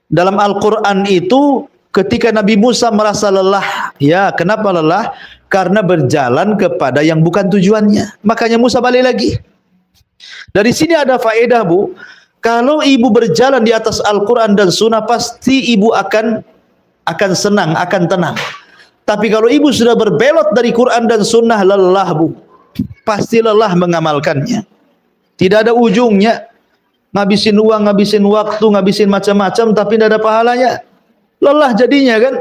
dalam Al-Quran itu ketika Nabi Musa merasa lelah. Ya, kenapa lelah? Karena berjalan kepada yang bukan tujuannya. Makanya Musa balik lagi. Dari sini ada faedah, kalau ibu berjalan di atas Al-Quran dan Sunnah, pasti ibu akan senang, akan tenang. Tapi kalau ibu sudah berbelot dari Quran dan Sunnah, lelah, pasti lelah mengamalkannya. Tidak ada ujungnya. Ngabisin uang, ngabisin waktu, ngabisin macam-macam, tapi tidak ada pahalanya. Lelah jadinya kan.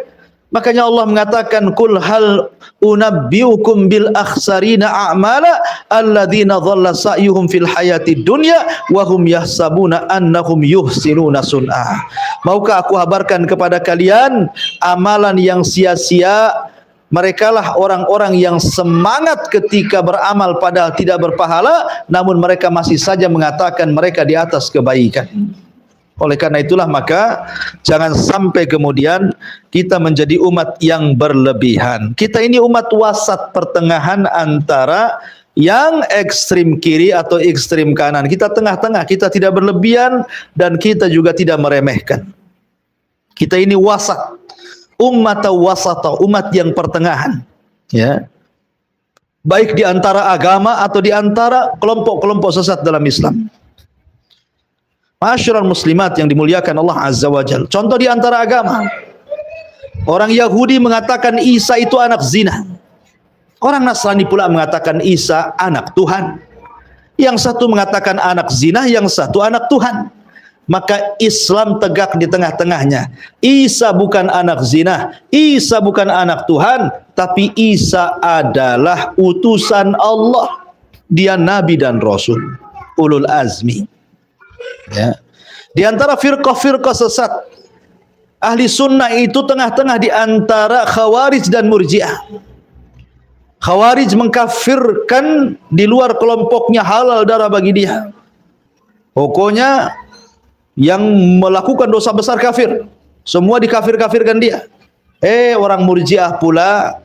Makanya Allah mengatakan, Qul hal unabbiukum bil akhsarina a'mala alladzina dhalla sa'yuhum fil hayati dunya wa hum yahsabuna annahum yuhsinuna sun'a. Maukah aku habarkan kepada kalian amalan yang sia-sia? Merekalah orang-orang yang semangat ketika beramal padahal tidak berpahala, namun mereka masih saja mengatakan mereka di atas kebaikan. Oleh karena itulah maka jangan sampai kemudian kita menjadi umat yang berlebihan. Kita ini umat wasat, pertengahan antara yang ekstrim kiri atau ekstrim kanan. Kita tengah-tengah, kita tidak berlebihan dan kita juga tidak meremehkan. Kita ini wasat, umat wasata, umat yang pertengahan. Ya. Baik di antara agama atau di antara kelompok-kelompok sesat dalam Islam. Ma'asyiral muslimat yang dimuliakan Allah Azza wa Jalla. Contoh di antara agama. Orang Yahudi mengatakan Isa itu anak zina. Orang Nasrani pula mengatakan Isa anak Tuhan. Yang satu mengatakan anak zina, yang satu anak Tuhan. maka Islam tegak di tengah-tengahnya. Isa bukan anak zina, Isa bukan anak Tuhan, tapi Isa adalah utusan Allah. Dia nabi dan rasul, ulul azmi. Ya. Di antara firqah-firqah sesat, ahli sunnah itu tengah-tengah di antara Khawarij dan Murji'ah. Khawarij mengkafirkan di luar kelompoknya halal darah bagi dia. Pokoknya yang melakukan dosa besar kafir, semua dikafir-kafirkan dia. Orang Murji'ah pula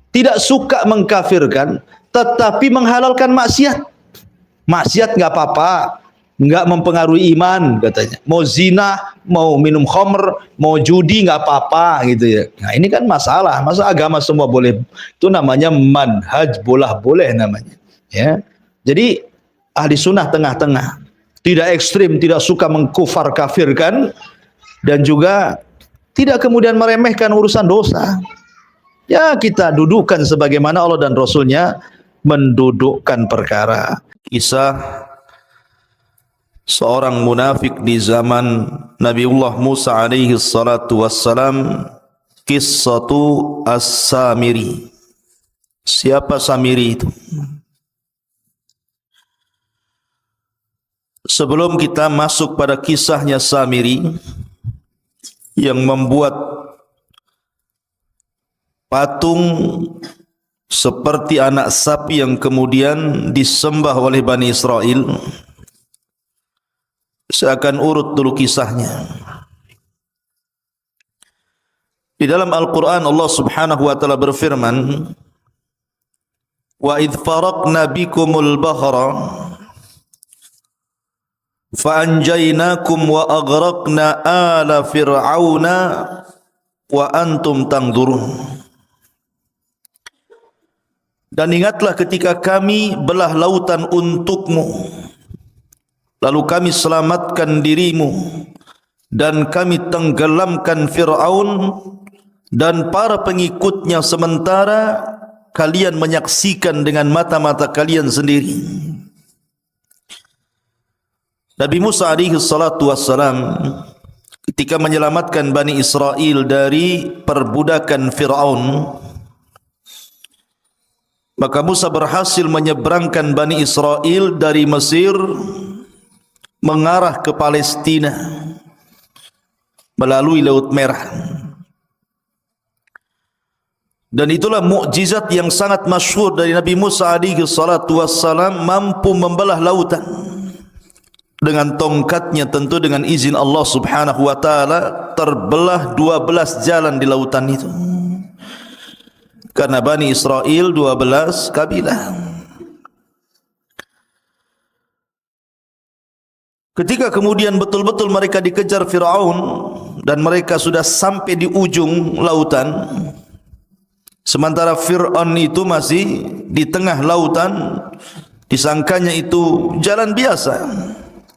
tidak suka mengkafirkan, tetapi menghalalkan maksiat. Maksiat enggak apa-apa, enggak mempengaruhi iman katanya. Mau zina, mau minum khamr, mau judi enggak apa-apa gitu ya. Nah, ini kan masalah. Masa agama semua boleh? Itu namanya manhaj boleh namanya, ya. Jadi ahli sunnah tengah-tengah. Tidak ekstrim, tidak suka mengkufar kafirkan, dan juga tidak kemudian meremehkan urusan dosa. Ya, kita dudukkan sebagaimana Allah dan Rasulnya mendudukkan perkara. Kisah seorang munafik di zaman Nabiullah Musa alaihi salatu wassalam, Qissatu As-Samiri. Siapa Samiri itu? Sebelum kita masuk pada kisahnya Samiri yang membuat patung seperti anak sapi yang kemudian disembah oleh Bani Israel, saya akan urut dulu kisahnya. Di dalam Al-Quran Allah subhanahu wa ta'ala berfirman, wa idh faraqna bikumul bahra fa'anjaynakum wa aghraqna ala fir'auna wa antum tangdurun. Dan ingatlah ketika kami belah lautan untukmu, lalu kami selamatkan dirimu, dan kami tenggelamkan Fir'aun dan para pengikutnya, sementara kalian menyaksikan dengan mata-mata kalian sendiri. Nabi Musa alaihi salatu wassalam ketika menyelamatkan Bani Israel dari perbudakan Fir'aun, maka Musa berhasil menyeberangkan Bani Israel dari Mesir mengarah ke Palestina melalui Laut Merah. Dan itulah mukjizat yang sangat masyhur dari Nabi Musa alaihi salatu wassalam, mampu membelah lautan dengan tongkatnya, tentu dengan izin Allah subhanahu wa ta'ala. Terbelah 12 jalan di lautan itu, karena Bani Israel 12 kabilah. Ketika kemudian betul-betul mereka dikejar Fir'aun dan mereka sudah sampai di ujung lautan, sementara Fir'aun itu masih di tengah lautan, disangkanya itu jalan biasa,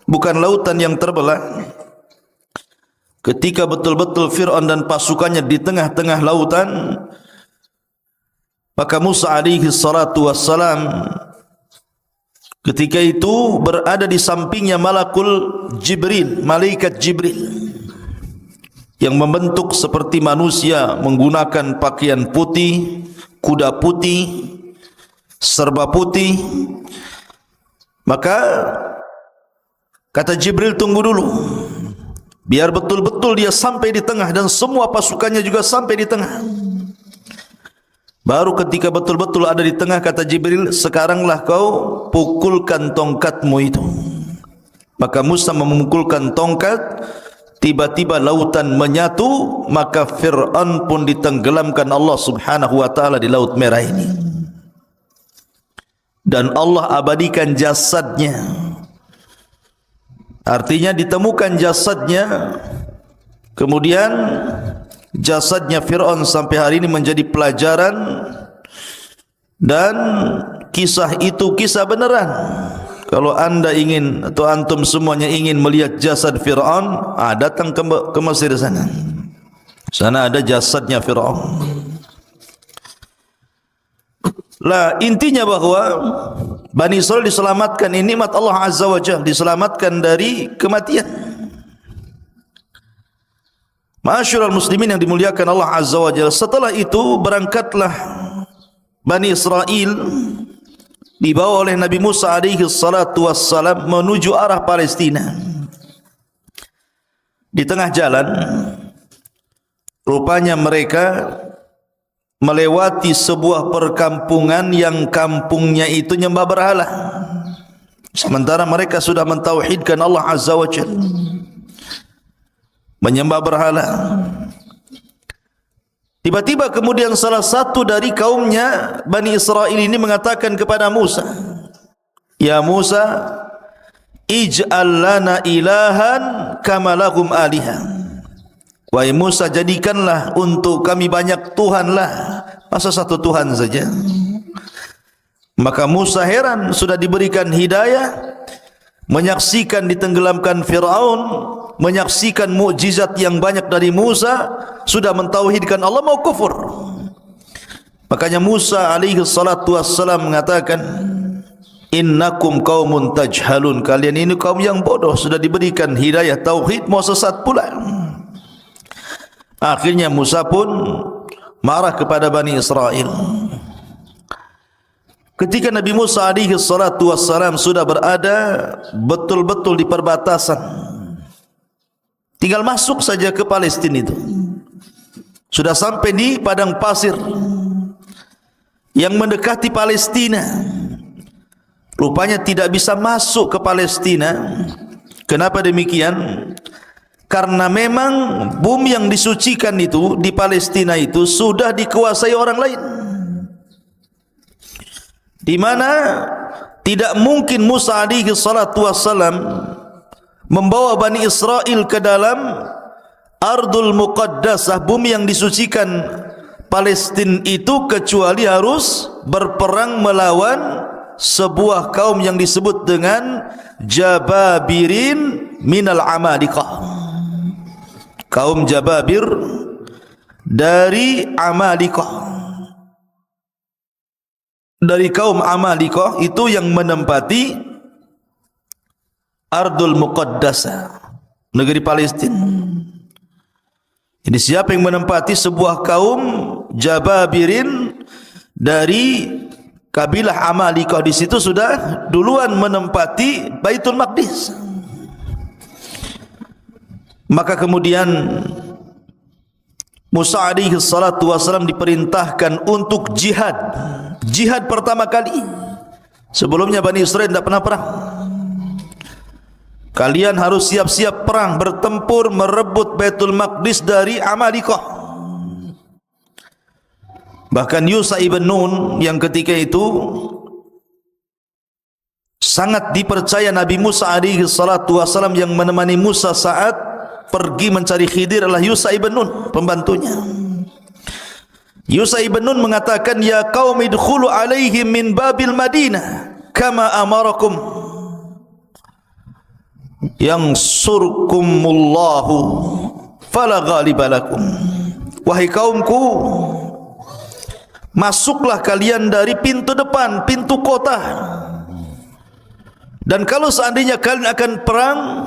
bukan lautan yang terbelah. Ketika betul-betul Fir'aun dan pasukannya di tengah-tengah lautan, maka Musa alaihi salatu wassalam ketika itu berada di sampingnya malakul Jibril, malaikat Jibril, yang membentuk seperti manusia, menggunakan pakaian putih, kuda putih, serba putih. Maka kata Jibril, tunggu dulu, biar betul-betul dia sampai di tengah dan semua pasukannya juga sampai di tengah. Baru ketika betul-betul ada di tengah, kata Jibril, sekaranglah kau pukulkan tongkatmu itu. Maka Musa memukulkan tongkat, tiba-tiba lautan menyatu, maka Fir'aun pun ditenggelamkan Allah subhanahu wa ta'ala di Laut Merah ini. Dan Allah abadikan jasadnya. Artinya ditemukan jasadnya, kemudian jasadnya Fir'aun sampai hari ini menjadi pelajaran, dan kisah itu kisah beneran. Kalau anda ingin atau antum semuanya ingin melihat jasad Fir'aun, datang ke Mesir sana. Sana ada jasadnya Fir'aun. Lah, intinya bahwa Bani Israel diselamatkan, ini nikmat Allah Azza wa Jalla, diselamatkan dari kematian. Ma'asyiral muslimin yang dimuliakan Allah Azza wa Jalla, setelah itu berangkatlah Bani Israel dibawa oleh Nabi Musa alaihi salatu wassalam menuju arah Palestina. Di tengah jalan rupanya mereka melewati sebuah perkampungan yang kampungnya itu nyembah berhala, sementara mereka sudah mentauhidkan Allah Azza wa Jalla, menyembah berhala. Tiba-tiba kemudian salah satu dari kaumnya Bani Israel ini mengatakan kepada Musa, "Ya Musa, ij'al lana ilahan kama lahum alihah." Wahai Musa, jadikanlah untuk kami banyak Tuhan lah, masa satu Tuhan saja? Maka Musa heran, sudah diberikan hidayah, menyaksikan ditenggelamkan Fir'aun, menyaksikan mukjizat yang banyak dari Musa, sudah mentauhidkan Allah, mau kufur. Makanya Musa alaihi salatu wassalam mengatakan, innakum qaumun tajhalun, kalian ini kaum yang bodoh, sudah diberikan hidayah tauhid mau sesat pula. Akhirnya Musa pun marah kepada Bani Israel. Ketika Nabi Musa alaihi salatu wassalam sudah berada betul-betul di perbatasan, tinggal masuk saja ke Palestina itu, sudah sampai di padang pasir yang mendekati Palestina. Rupanya tidak bisa masuk ke Palestina. Kenapa demikian? Karena memang bumi yang disucikan itu di Palestina itu sudah dikuasai orang lain, di mana tidak mungkin Musa alaihi salatu wassalam membawa Bani Israel ke dalam Ardul Muqaddasah, bumi yang disucikan Palestina itu, kecuali harus berperang melawan sebuah kaum yang disebut dengan Jababirin minal Amalikah. Kaum Jababir dari Amalikah, dari kaum Amalikah itu yang menempati Ardul Muqaddasah, negeri Palestina. Jadi siapa yang menempati sebuah kaum Jababirin dari kabilah Amalikah, di situ sudah duluan menempati Baitul Maqdis. Maka kemudian Musa alaihi salatu wassalam diperintahkan untuk jihad. Jihad pertama kali. Sebelumnya Bani Israel tidak pernah perang. Kalian harus siap-siap perang, bertempur, merebut Baitul Maqdis dari Amalikah. Bahkan Yusha ibn Nun yang ketika itu sangat dipercaya Nabi Musa alaihi salatu wassalam, yang menemani Musa saat pergi mencari Khidir adalah Yusha ibn Nun, pembantunya. Yusha ibn Nun mengatakan, ya qaum idkhulu alaihim min babil Madinah kama amarakum yansurkumullahu fala ghaliba lakum. Wahai kaumku, masuklah kalian dari pintu depan, pintu kota, dan kalau seandainya kalian akan perang,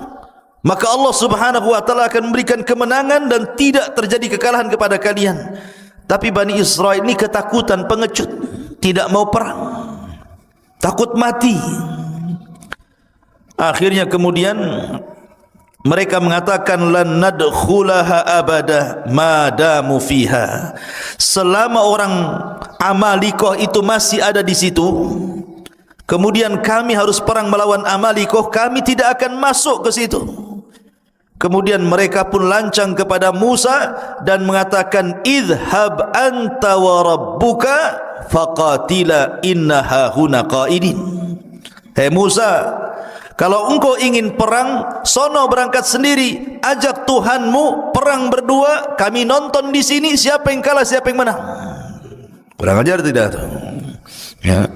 maka Allah subhanahu wa ta'ala akan memberikan kemenangan dan tidak terjadi kekalahan kepada kalian. Tapi Bani Israel ini ketakutan, pengecut, tidak mau perang, takut mati. Akhirnya kemudian mereka mengatakan, lan nadkhulaha abada madamu fiha. Selama orang Amalikah itu masih ada di situ, kemudian kami harus perang melawan Amalikah, kami tidak akan masuk ke situ. Kemudian mereka pun lancang kepada Musa dan mengatakan, idhab anta wa rabbuka faqatila innaha huna qaidin. Hei Musa, kalau engkau ingin perang, sono berangkat sendiri, ajak Tuhanmu perang berdua, kami nonton di sini siapa yang kalah siapa yang menang. Kurang ajar tidak? Ya.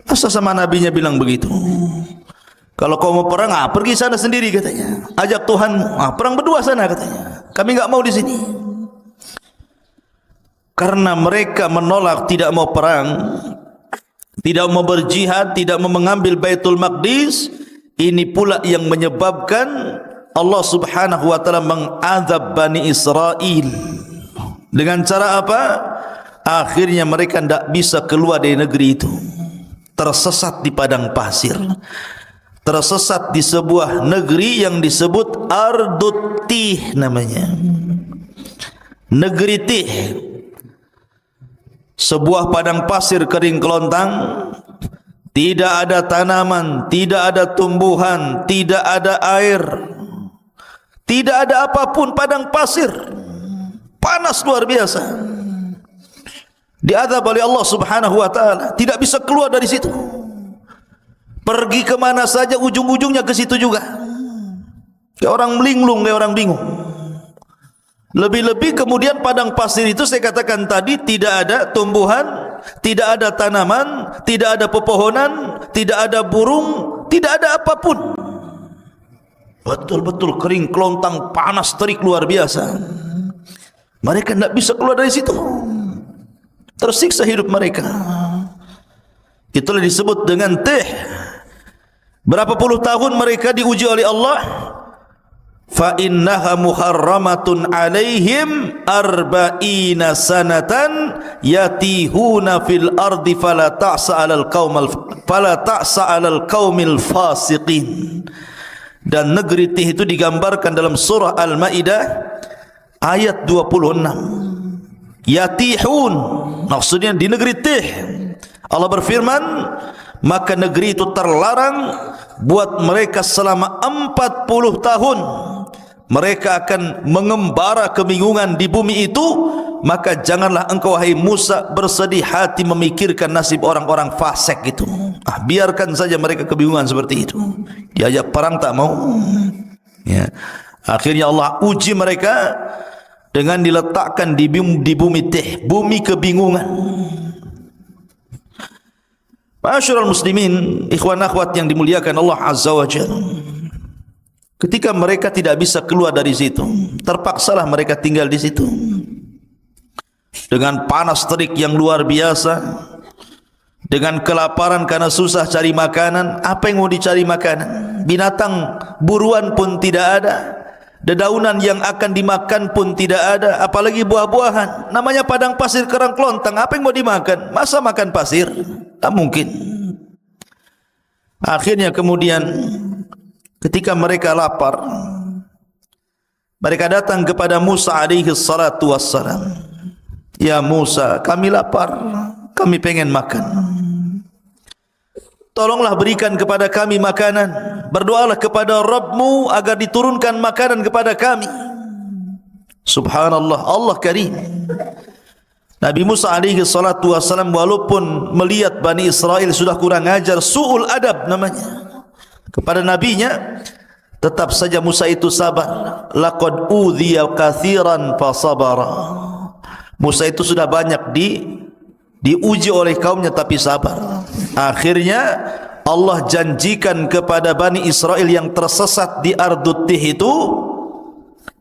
Masa sama nabinya bilang begitu? Kalau kau mau perang, pergi sana sendiri katanya. Ajak Tuhanmu, perang berdua sana katanya. Kami enggak mau di sini. Karena mereka menolak, tidak mau perang, tidak mau berjihad, tidak mau mengambil Baitul Maqdis. Ini pula yang menyebabkan Allah Subhanahu wa taala mengazab Bani Israel. Dengan cara apa? Akhirnya mereka tidak bisa keluar dari negeri itu. Tersesat di padang pasir. Tersesat di sebuah negeri yang disebut Ardut Tih namanya. Negeri Tih. Sebuah padang pasir kering kelontang. Tidak ada tanaman, tidak ada tumbuhan, tidak ada air. Tidak ada apapun, padang pasir. Panas luar biasa. Diazab oleh Allah Subhanahu wa taala, tidak bisa keluar dari situ. Pergi ke mana saja ujung-ujungnya ke situ juga. Kayak orang melinglung, kayak orang bingung. Lebih-lebih kemudian padang pasir itu saya katakan tadi tidak ada tumbuhan, tidak ada tanaman, tidak ada pepohonan, tidak ada burung, tidak ada apapun. Betul-betul kering kelontang, panas terik luar biasa. Mereka tidak bisa keluar dari situ. Tersiksa hidup mereka. Itulah disebut dengan Tih. Berapa puluh tahun mereka diuji oleh Allah. Fa innaha muharramatun alaihim arba'ina sanatan yatihuna fil ardi fala ta'sa 'alal qaumil fasiqin. Dan negeri Tih itu digambarkan dalam surah Al-Maidah ayat 26. Yatihun, maksudnya di negeri Tih. Allah berfirman, maka negeri itu terlarang buat mereka selama 40 tahun. Mereka akan mengembara kebingungan di bumi itu. Maka janganlah engkau wahai Musa bersedih hati memikirkan nasib orang-orang fasik itu. Biarkan saja mereka kebingungan seperti itu. Diajak perang tak mau. Ya. Akhirnya Allah uji mereka dengan diletakkan di bumi Tih, bumi kebingungan. Ma'asyiral muslimin, ikhwan akhwat yang dimuliakan Allah Azza wa Jalla. Ketika mereka tidak bisa keluar dari situ, terpaksalah mereka tinggal di situ. Dengan panas terik yang luar biasa, dengan kelaparan karena susah cari makanan. Apa yang mau dicari makanan? Binatang buruan pun tidak ada, dedaunan yang akan dimakan pun tidak ada, apalagi buah-buahan. Namanya padang pasir kerang kelontang, apa yang mau dimakan? Masa makan pasir? Tak mungkin. Akhirnya kemudian ketika mereka lapar, mereka datang kepada Musa alaihi salatu wassalam. Ya Musa, kami lapar, kami pengen makan. Tolonglah berikan kepada kami makanan. Berdoalah kepada Rabbmu agar diturunkan makanan kepada kami. Subhanallah, Allah Karim. Nabi Musa alaihi salatu wassalam walaupun melihat Bani Israel sudah kurang ajar, su'ul adab namanya, kepada nabinya, tetap saja Musa itu sabar. Laqad udhiya katsiran fasabara. Musa itu sudah banyak diuji oleh kaumnya tapi sabar. Akhirnya Allah janjikan kepada Bani Israel yang tersesat di Ardut Tih itu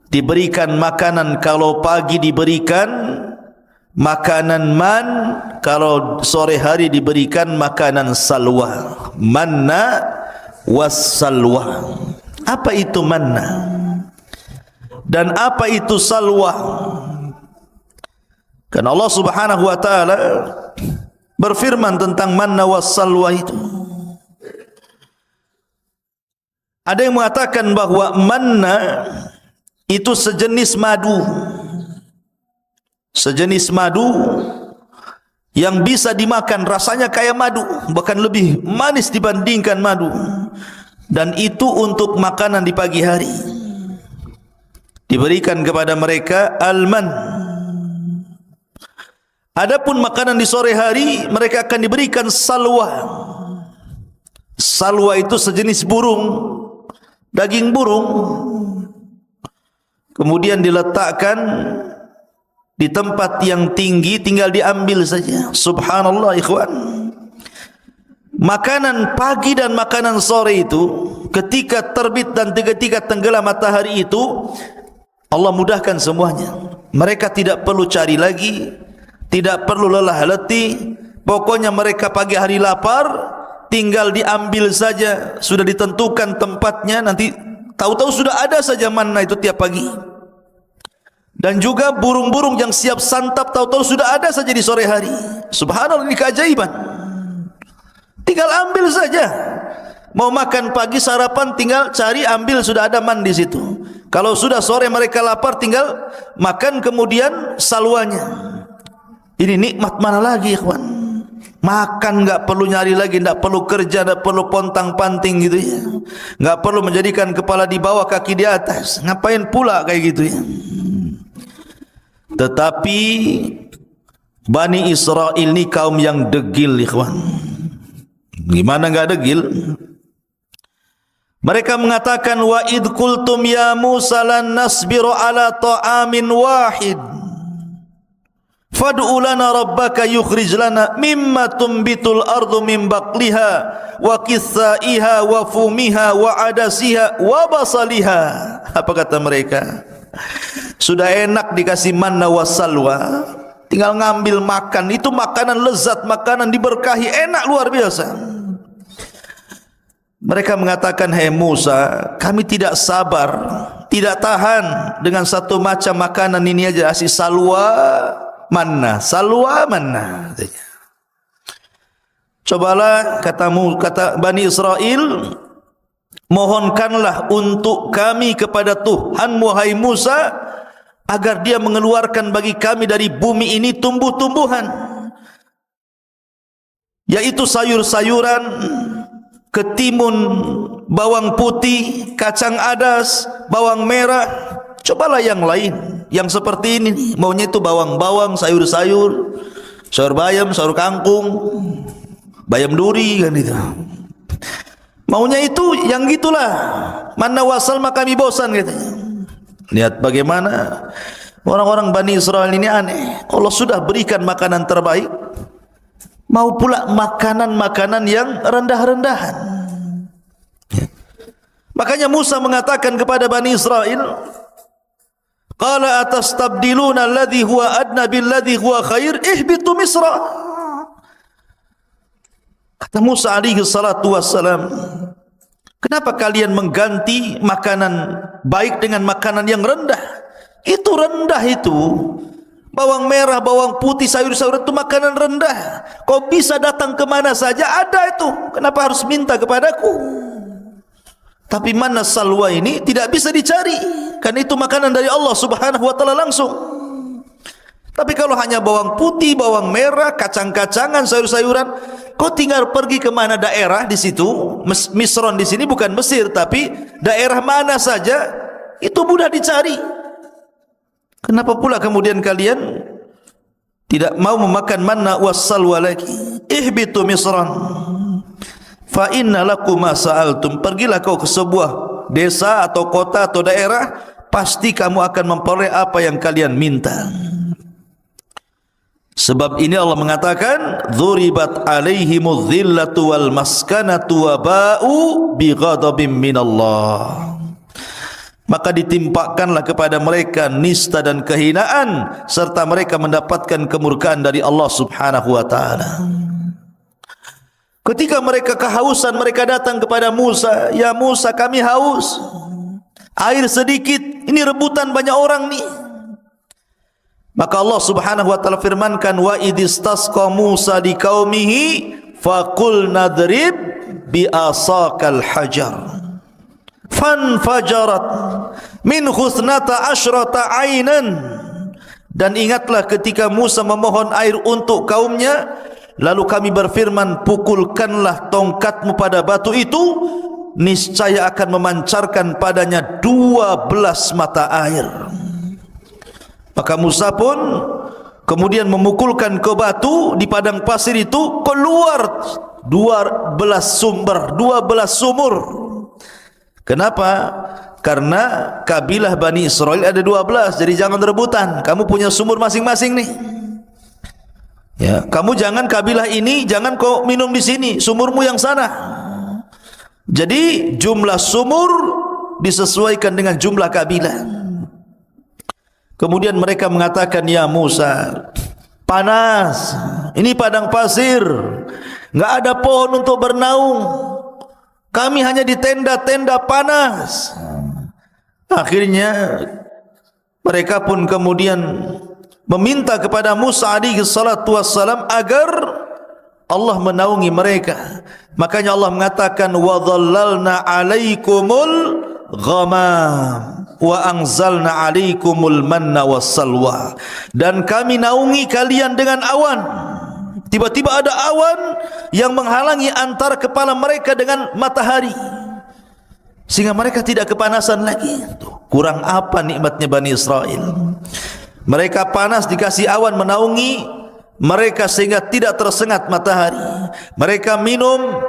diberikan makanan. Kalau pagi diberikan makanan man, kalau sore hari diberikan makanan salwa. Manna was salwa. Apa itu manna? Dan apa itu salwa? Karena Allah Subhanahu wa taala berfirman tentang manna was salwa itu. Ada yang mengatakan bahwa manna itu sejenis madu. Sejenis madu yang bisa dimakan, rasanya kayak madu, bahkan lebih manis dibandingkan madu. Dan itu untuk makanan di pagi hari. Diberikan kepada mereka alman. Adapun makanan di sore hari mereka akan diberikan salwa. Salwa itu sejenis burung, daging burung. Kemudian diletakkan di tempat yang tinggi, tinggal diambil saja. Subhanallah ikhwan. Makanan pagi dan makanan sore itu, ketika terbit dan ketika tenggelam matahari itu, Allah mudahkan semuanya. Mereka tidak perlu cari lagi, tidak perlu lelah letih, Pokoknya mereka pagi hari lapar, tinggal diambil saja, sudah ditentukan tempatnya, nanti tahu-tahu sudah ada saja manna itu tiap pagi. Dan juga burung-burung yang siap santap tahu-tahu sudah ada saja di sore hari. Subhanallah, ini keajaiban. Tinggal ambil saja. Mau makan pagi sarapan tinggal cari ambil, sudah ada man di situ. Kalau sudah sore mereka lapar tinggal makan kemudian salwanya. Ini nikmat mana lagi, ikhwan? Makan enggak perlu nyari lagi, enggak perlu kerja, enggak perlu pontang-panting gitu ya. Enggak perlu menjadikan kepala di bawah kaki di atas. Ngapain pula kayak gitu ya? Tetapi Bani Israel ini kaum yang degil, ikhwan. Gimana enggak degil? Mereka mengatakan, wa id qultum ya Musa lan nasbiru ala ta'amin wahid fad'u lana rabbaka yukhrij lana mimma tumbitul ardu min baqliha wa qithaiha wa fumiha wa adasiha wa basaliha. Apa kata mereka? Sudah enak dikasih manna wassalwa, tinggal ngambil makan. Itu makanan lezat, makanan diberkahi, enak luar biasa. Mereka mengatakan, hai Musa, kami tidak sabar, tidak tahan dengan satu macam makanan ini aja, asih salwa manna, salwa manna. Cobalah kata Bani Israel, mohonkanlah untuk kami kepada Tuhan wahai Musa, agar dia mengeluarkan bagi kami dari bumi ini tumbuh-tumbuhan, yaitu sayur-sayuran, ketimun, bawang putih, kacang adas, bawang merah. Cobalah yang lain, yang seperti ini. Maunya itu bawang-bawang, sayur-sayur, sayur bayam, sayur kangkung, bayam duri kan itu. Maunya itu yang gitulah. Manna wasal maka kami bosan katanya. Lihat bagaimana orang-orang Bani Israel ini aneh. Allah sudah berikan makanan terbaik, mau pula makanan-makanan yang rendah-rendahan. Makanya Musa mengatakan kepada Bani Israel, qala atastabdiluna alladhi huwa adna billadhi huwa khair ihbitu misra. Kata Musa alaihi salatu wassalam, kenapa kalian mengganti makanan baik dengan makanan yang rendah? Itu rendah itu. Bawang merah, bawang putih, sayur-sayur itu makanan rendah. Kau bisa datang kemana saja ada itu. Kenapa harus minta kepadaku? Tapi mana salwa ini tidak bisa dicari, karena itu makanan dari Allah Subhanahu wa taala langsung. Tapi kalau hanya bawang putih, bawang merah, kacang-kacangan, sayur-sayuran, kau tinggal pergi ke mana daerah di situ. Misron di sini bukan Mesir, tapi daerah mana saja itu mudah dicari. Kenapa pula kemudian kalian tidak mau memakan manna wassalwa lagi? Ihbitu misran fa inna lakum ma sa'altum. Pergilah kau ke sebuah desa atau kota atau daerah, pasti kamu akan memperoleh apa yang kalian minta. Sebab ini Allah mengatakan, dzuribat alaihimudz dzillatu wal maskanatu wa ba'u bighadabim minallah. Maka ditimpakanlah kepada mereka nista dan kehinaan, serta mereka mendapatkan kemurkaan dari Allah Subhanahu wa taala. Ketika mereka kehausan, mereka datang kepada Musa, ya Musa, kami haus, air sedikit, ini rebutan banyak orang nih. Maka Allah Subhanahu wa taala firmankan, wa idistasqa Musa liqaumihi faqul nadrib bi asaqal hajar fanfajarat min husnata asyrata ainan. Dan ingatlah ketika Musa memohon air untuk kaumnya, lalu kami berfirman, pukulkanlah tongkatmu pada batu itu, niscaya akan memancarkan padanya 12 mata air. Maka Musa pun kemudian memukulkan ke batu di padang pasir itu, keluar 12 sumber, 12 sumur. Kenapa? Karena kabilah Bani Israel ada 12, jadi jangan rebutan. Kamu punya sumur masing-masing nih. Ya, kamu jangan kabilah ini, jangan kau minum di sini, sumurmu yang sana. Jadi jumlah sumur disesuaikan dengan jumlah kabilah. Kemudian mereka mengatakan, ya Musa, panas. Ini padang pasir, enggak ada pohon untuk bernaung. Kami hanya di tenda-tenda panas. Akhirnya mereka pun kemudian meminta kepada Musa alaihi salatu wassalam agar Allah menaungi mereka. Makanya Allah mengatakan wa dhallalna alaikumul ghamam wa anzalna alaikumul manna wassalwa, dan kami naungi kalian dengan awan. Tiba-tiba ada awan yang menghalangi antara kepala mereka dengan matahari, sehingga mereka tidak kepanasan lagi. Kurang apa nikmatnya Bani Israel? Mereka panas dikasih awan menaungi mereka sehingga tidak tersengat matahari. Mereka minum,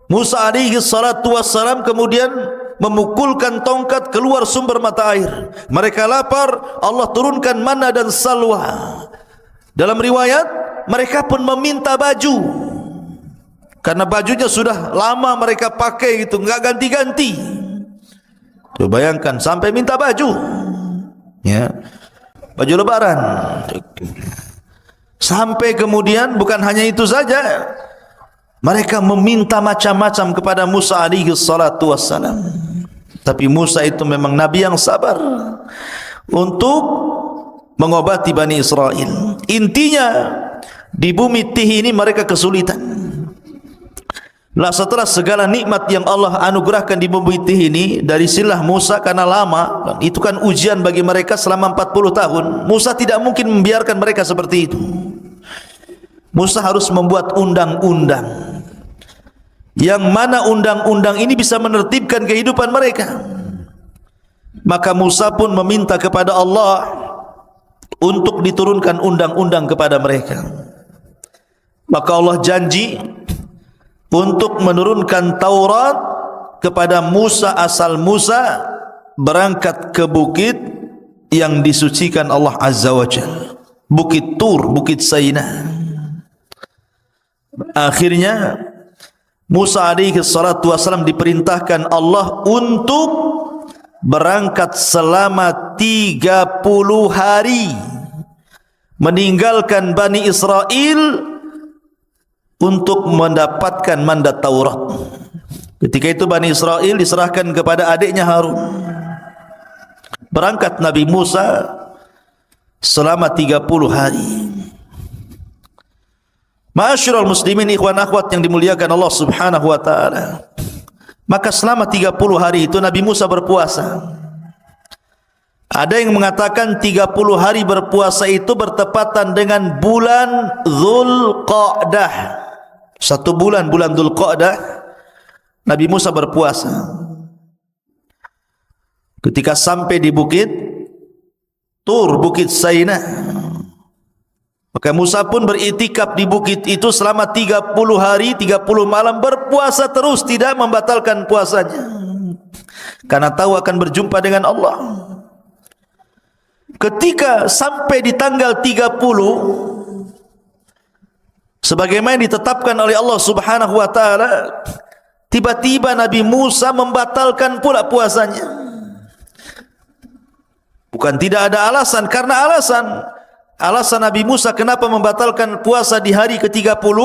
Musa alaihi salatu wassalam kemudian memukulkan tongkat, keluar sumber mata air. Mereka lapar, Allah turunkan manna dan salwa. Dalam riwayat mereka pun meminta baju, karena bajunya sudah lama mereka pakai itu, enggak ganti-ganti. Tuh, bayangkan sampai minta baju, ya, baju lebaran. Sampai kemudian bukan hanya itu saja, mereka meminta macam-macam kepada Musa alaihi salatu wassalam. Tapi Musa itu memang nabi yang sabar untuk mengobati Bani Israel. Intinya di bumi Tih ini mereka kesulitan. Lah setelah segala nikmat yang Allah anugerahkan di bumi Tih ini dari silah Musa, karena lama, itu kan ujian bagi mereka selama 40 tahun. Musa tidak mungkin membiarkan mereka seperti itu. Musa harus membuat undang-undang, yang mana undang-undang ini bisa menertibkan kehidupan mereka. Maka Musa pun meminta kepada Allah untuk diturunkan undang-undang kepada mereka. Maka Allah janji untuk menurunkan Taurat kepada Musa asal Musa berangkat ke bukit yang disucikan Allah Azza wa Jalla, Bukit Tur, Bukit Saina. Akhirnya Musa alaihi salatu wassalam diperintahkan Allah untuk berangkat selama 30 hari meninggalkan Bani Israel untuk mendapatkan mandat Taurat. Ketika itu Bani Israel diserahkan kepada adiknya Harun. Berangkat Nabi Musa selama 30 hari. Ma'asyiral muslimin, ikhwan akhwat yang dimuliakan Allah Subhanahu wa taala. Maka selama 30 hari itu Nabi Musa berpuasa. Ada yang mengatakan 30 hari berpuasa itu bertepatan dengan bulan Dzulqa'dah. Satu bulan Dzulqa'dah Nabi Musa berpuasa. Ketika sampai di bukit Tur, Bukit Saina, maka Musa pun beriktikaf di bukit itu selama 30 hari 30 malam, berpuasa terus, tidak membatalkan puasanya, karena tahu akan berjumpa dengan Allah. Ketika sampai di tanggal 30, sebagaimana ditetapkan oleh Allah Subhanahu wa taala, tiba-tiba Nabi Musa membatalkan pula puasanya. Bukan tidak ada alasan, karena alasan Nabi Musa kenapa membatalkan puasa di hari ke-30,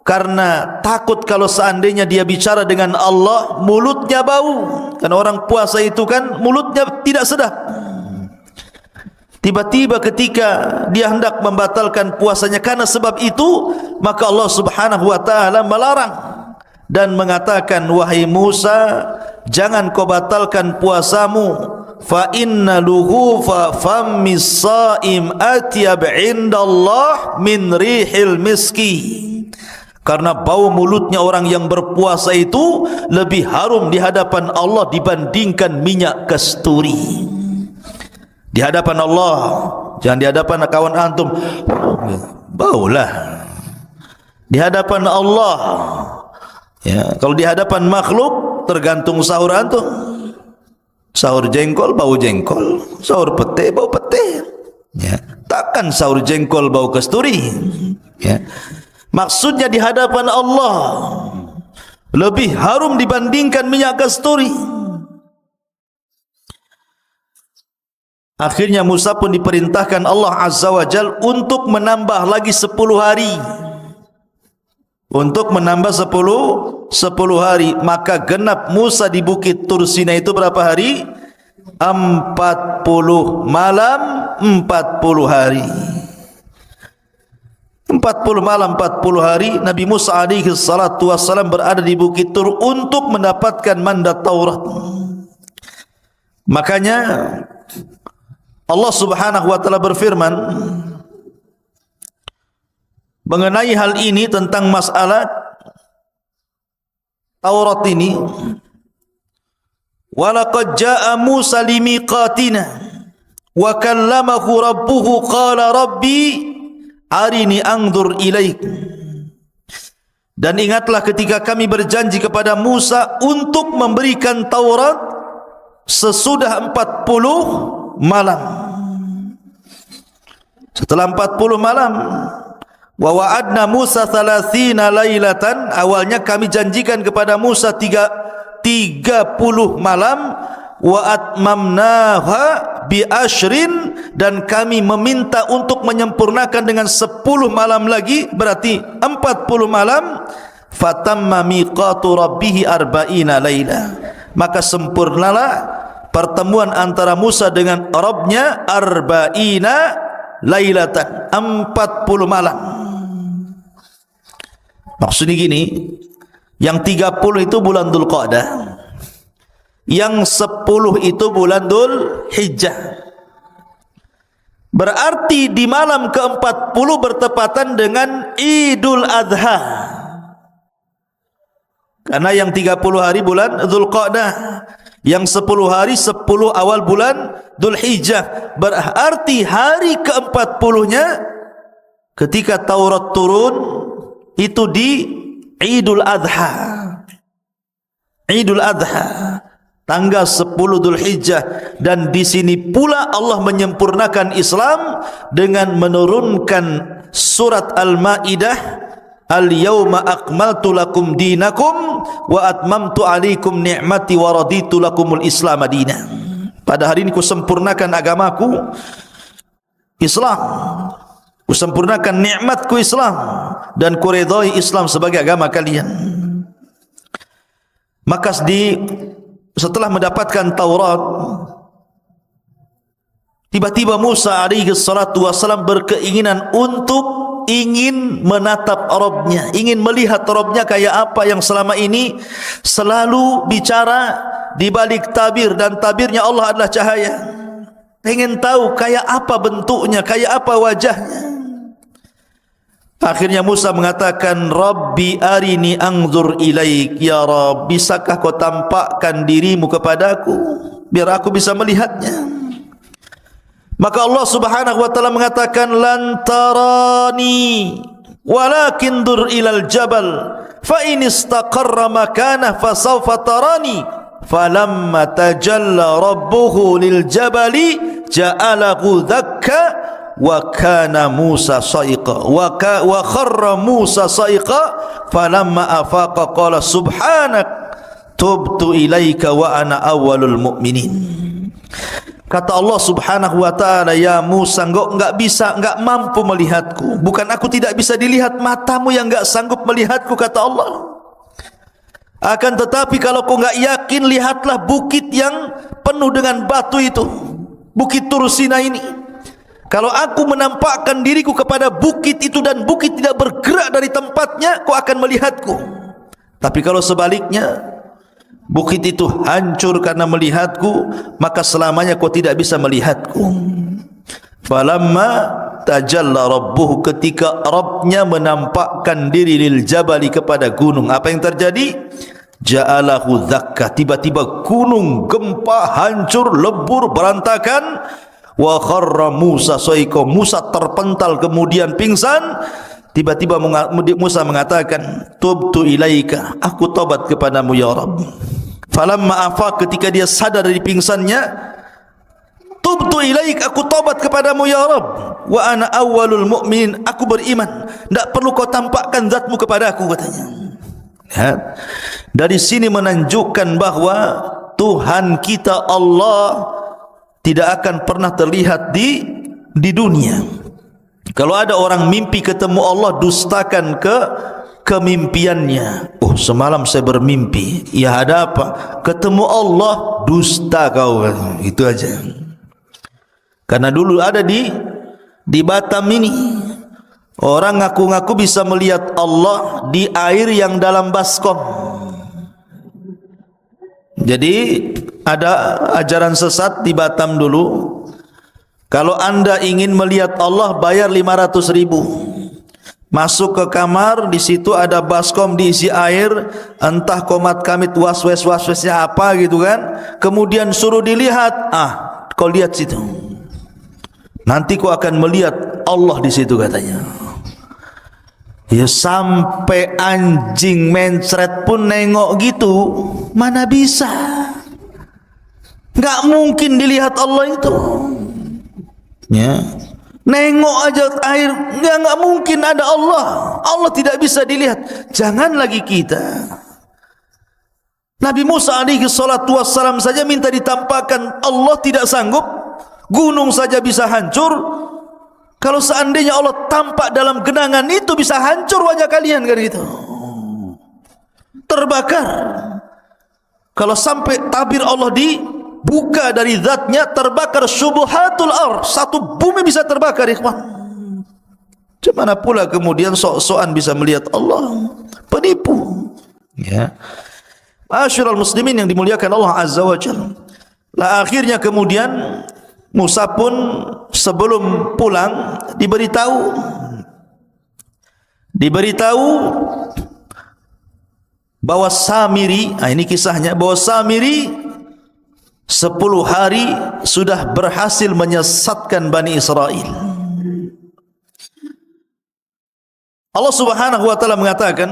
karena takut kalau seandainya dia bicara dengan Allah mulutnya bau. Karena orang puasa itu kan mulutnya tidak sedap. Tiba-tiba ketika dia hendak membatalkan puasanya karena sebab itu, maka Allah Subhanahu wa taala melarang dan mengatakan, wahai Musa, jangan kau batalkan puasamu, fa inna luhufa fammis shaim atyab indallah min rihil miski. Karena bau mulutnya orang yang berpuasa itu lebih harum di hadapan Allah dibandingkan minyak kasturi. Di hadapan Allah, jangan di hadapan kawan antum, baulah. Di hadapan Allah, ya, kalau di hadapan makhluk tergantung sahur antum. Sahur jengkol bau jengkol, sahur pete bau pete, ya. Takkan sahur jengkol bau kasturi, ya. Maksudnya di hadapan Allah lebih harum dibandingkan minyak kasturi. Akhirnya Musa pun diperintahkan Allah Azza wa Jal untuk menambah lagi 10 hari. Untuk menambah 10 hari. Maka genap Musa di bukit Tur Sina itu berapa hari? 40 malam 40 hari. 40 malam 40 hari Nabi Musa alaihi salatu wassalam berada di bukit Tur untuk mendapatkan mandat Taurat. Makanya Allah Subhanahu wa taala berfirman mengenai hal ini, tentang masalah Taurat ini, walaqad jaa Musa limiqatina wa kallamahu rabbuhu qala rabbi arini anzur ilaik. Dan ingatlah ketika kami berjanji kepada Musa untuk memberikan Taurat sesudah 40 malam. Setelah 40 malam, wa wa'adna Musa 30 lailatan, awalnya kami janjikan kepada Musa 30 malam, wa atmamnaha bi ashrin, dan kami meminta untuk menyempurnakan dengan 10 malam lagi, berarti 40 malam. Fatamma miqatu rabbih 40 laila, maka sempurnalah pertemuan antara Musa dengan Rabbnya 40 lailatan, 40 malam. Maksudnya gini, yang 30 itu bulan Dzulqa'dah, yang 10 itu bulan Dzul Hijjah. Berarti di malam ke-40 bertepatan dengan Idul Adha. Karena yang 30 hari bulan Dzulqa'dah, yang 10 hari 10 awal bulan Dzul Hijjah. Berarti hari ke-40-nya ketika Taurat turun itu di Idul Adha. Idul Adha, tanggal 10 Dzul Hijjah. Dan di sini pula Allah menyempurnakan Islam dengan menurunkan surat Al-Maidah, Al-yawma akmaltu lakum dinakum wa atmamtu alaikum ni'mati wa raditu lakumul Islam madinah. Pada hari ini kusempurnakan agamaku Islam, kusempurnakan nikmatku Islam, dan kuridhai Islam sebagai agama kalian. Maka setelah mendapatkan Taurat, tiba-tiba Musa alaihi salatu wasalam berkeinginan untuk ingin menatap Rabbnya, ingin melihat Rabbnya kayak apa yang selama ini selalu bicara di balik tabir, dan tabirnya Allah adalah cahaya. Pengen tahu kayak apa bentuknya, kayak apa wajahnya. Akhirnya Musa mengatakan, Rabbi arini anzur ilaik, ya Rabb, bisakah kau tampakkan dirimu kepadaku biar aku bisa melihatnya. Maka Allah Subhanahu wa taala mengatakan, lan tarani walakin dur ilal jabal fa in istaqarra makanah fasawfa tarani. Falamma tajalla rabbuhu lil jabali ja'alahu dakka wa kana Musa sa'iqa wa kharra Musa sa'iqa falamma afaqa qala subhanak tubtu ilaika wa ana awwalul mu'minin. Kata Allah Subhanahu wa taala, ya Musa, engkau enggak mampu melihatku. Bukan aku tidak bisa dilihat, matamu yang enggak sanggup melihatku, kata Allah. Akan tetapi kalau kau enggak yakin, lihatlah bukit yang penuh dengan batu itu, bukit Tur Sina ini. Kalau aku menampakkan diriku kepada bukit itu dan bukit tidak bergerak dari tempatnya, kau akan melihatku. Tapi kalau sebaliknya, bukit itu hancur karena melihatku, maka selamanya kau tidak bisa melihatku. Falamma tajalla rabbuhu, ketika Rabbnya menampakkan diri lil jabali, kepada gunung, apa yang terjadi? Ja'alahu dzakka, tiba-tiba gunung gempa, hancur, lebur, berantakan. Wa kharra Musa sa'iqa, Musa terpental kemudian pingsan. Tiba-tiba Musa mengatakan, tubtu ilaika, aku tobat kepadamu ya Rabb. Falamma afaq, ketika dia sadar dari pingsannya, tubtu ilaik, aku tobat kepadamu ya Rabb. Wa ana awwalul mu'minin, aku beriman, tidak perlu kau tampakkan zatmu kepadaku, katanya. Ya. Dari sini menunjukkan bahwa Tuhan kita Allah tidak akan pernah terlihat di dunia. Kalau ada orang mimpi ketemu Allah, dustakan kemimpiannya. Oh, semalam saya bermimpi. Ya, ada apa? Ketemu Allah, dusta kau. Itu aja. Karena dulu ada di Batam ini, orang ngaku-ngaku bisa melihat Allah di air yang dalam baskom. Jadi ada ajaran sesat di Batam dulu. Kalau anda ingin melihat Allah, bayar 500.000. Masuk ke kamar, di situ ada baskom diisi air, entah komat kamit waswasnya apa gitu kan. Kemudian suruh dilihat, kau lihat situ. Nanti kau akan melihat Allah di situ katanya. Ya, sampai anjing mencret pun nengok gitu, mana bisa? Enggak mungkin dilihat Allah itu. Ya, nengok aja air, enggak mungkin ada Allah. Allah tidak bisa dilihat. Jangan lagi kita. Nabi Musa alaihi salatu wassalam saja minta ditampakkan, Allah tidak sanggup. Gunung saja bisa hancur. Kalau seandainya Allah tampak dalam genangan itu, bisa hancur wajah kalian kan gitu. Terbakar. Kalau sampai tabir Allah dibuka dari zatnya, terbakar subuhatul ar, satu bumi bisa terbakar, ikhwan. Bagaimana pula kemudian sok-sokan bisa melihat Allah? Penipu. Ya. Ma'asyiral muslimin yang dimuliakan Allah Azza wa Jalla. Lah akhirnya kemudian Musa pun sebelum pulang diberitahu bahwa Samiri, ini kisahnya, bahwa Samiri 10 hari sudah berhasil menyesatkan Bani Israel. Allah Subhanahu wa taala mengatakan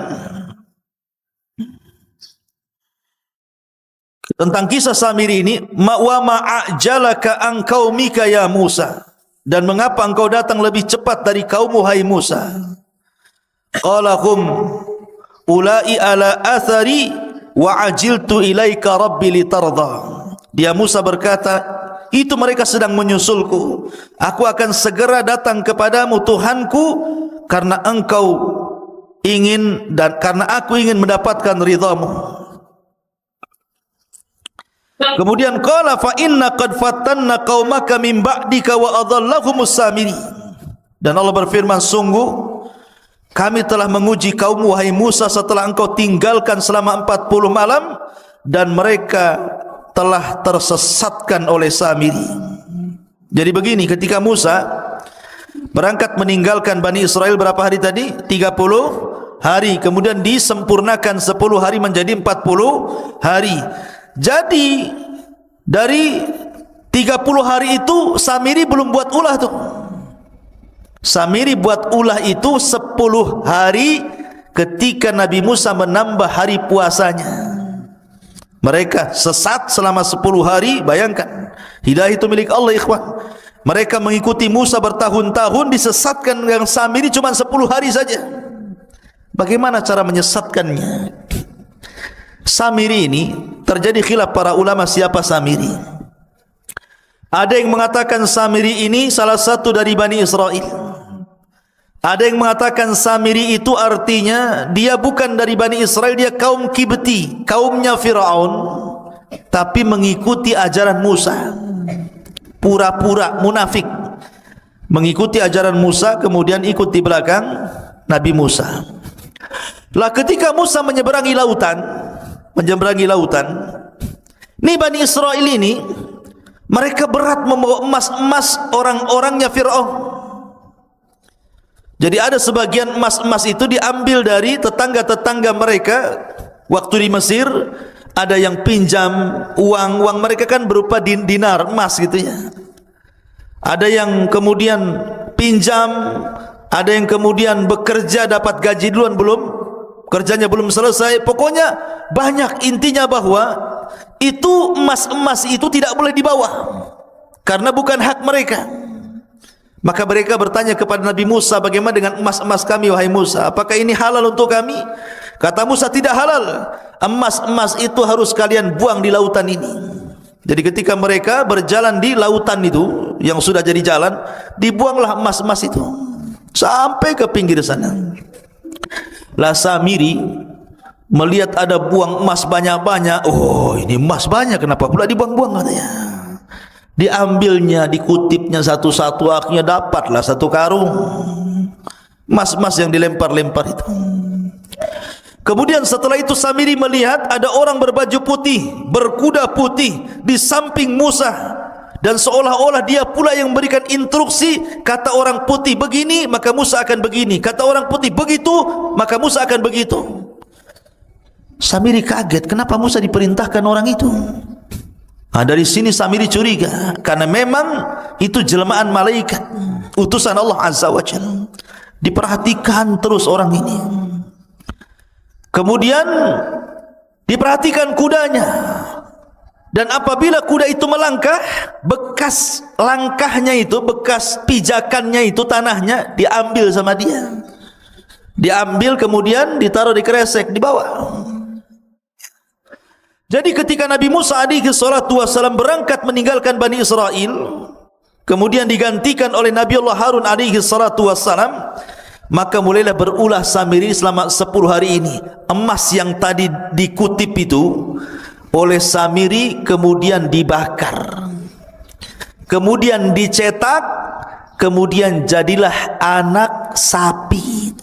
tentang kisah Samiri ini, wa ma'ajalaka an qaumika ya Musa, dan mengapa engkau datang lebih cepat dari kaummu hai Musa? Qala hum ulai ala athari wa ajiltu ilaika rabbi litarda. Dia Musa berkata, itu mereka sedang menyusulku, aku akan segera datang kepadamu Tuhanku, karena engkau ingin dan karena aku ingin mendapatkan ridhamu. Kemudian qala fa inna qad fatanna qaumaka min ba'dika wa adhallahumus Samiri. Dan Allah berfirman, sungguh kami telah menguji kaummu wahai Musa setelah engkau tinggalkan selama 40 malam, dan mereka telah tersesatkan oleh Samiri. Jadi begini, ketika Musa berangkat meninggalkan Bani Israel berapa hari tadi? 30 hari. Kemudian disempurnakan 10 hari menjadi 40 hari. Jadi dari 30 hari itu Samiri belum buat ulah tuh. Samiri buat ulah itu 10 hari ketika Nabi Musa menambah hari puasanya. Mereka sesat selama 10 hari. Bayangkan, hidayah itu milik Allah, ikhwan. Mereka mengikuti Musa bertahun-tahun, disesatkan dengan Samiri cuma 10 hari saja. Bagaimana cara menyesatkannya? Samiri ini terjadi khilaf para ulama, siapa Samiri. Ada yang mengatakan Samiri ini salah satu dari Bani Israel. Ada yang mengatakan Samiri itu artinya dia bukan dari Bani Israel, dia kaum Kibti, kaumnya Fir'aun, tapi mengikuti ajaran Musa. Pura-pura munafik, mengikuti ajaran Musa, kemudian ikut di belakang Nabi Musa. Lah ketika Musa menyeberangi lautan, ini Bani Israel ini, mereka berat membawa emas-emas orang-orangnya Fir'aun. Jadi ada sebagian emas-emas itu diambil dari tetangga-tetangga mereka waktu di Mesir. Ada yang pinjam uang mereka kan berupa dinar, emas gitu ya. Ada yang kemudian pinjam, ada yang kemudian bekerja dapat gaji duluan, kerjanya belum selesai. Pokoknya banyak. Intinya bahwa itu emas-emas itu tidak boleh dibawa karena bukan hak mereka. Maka mereka bertanya kepada Nabi Musa, bagaimana dengan emas-emas kami wahai Musa? Apakah ini halal untuk kami? Kata Musa, tidak halal. Emas-emas itu harus kalian buang di lautan ini. Jadi ketika mereka berjalan di lautan itu yang sudah jadi jalan, dibuanglah emas-emas itu sampai ke pinggir sana. Lah Samiri melihat ada buang emas banyak-banyak. Oh, ini emas banyak, kenapa pula dibuang-buang katanya. Diambilnya, dikutipnya satu-satu, akhirnya dapatlah satu karung emas-emas yang dilempar-lempar itu. Kemudian setelah itu Samiri melihat ada orang berbaju putih, berkuda putih di samping Musa, dan seolah-olah dia pula yang memberikan instruksi. Kata orang putih begini, maka Musa akan begini. Kata orang putih begitu, maka Musa akan begitu. Samiri kaget, kenapa Musa diperintahkan orang itu? Nah, dari sini Samiri curiga, karena memang itu jelmaan malaikat, utusan Allah Azza wa Jalla. Diperhatikan terus orang ini. Kemudian diperhatikan kudanya, dan apabila kuda itu melangkah, bekas langkahnya itu, bekas pijakannya itu, tanahnya diambil sama dia. Diambil kemudian ditaruh di kresek, dibawa. Jadi ketika Nabi Musa alaihi salatu wasallam berangkat meninggalkan Bani Israel, kemudian digantikan oleh Nabi Allah Harun alaihi salatu wasallam, maka mulailah berulah Samiri selama 10 hari ini. Emas yang tadi dikutip itu oleh Samiri kemudian dibakar, kemudian dicetak, kemudian jadilah anak sapi,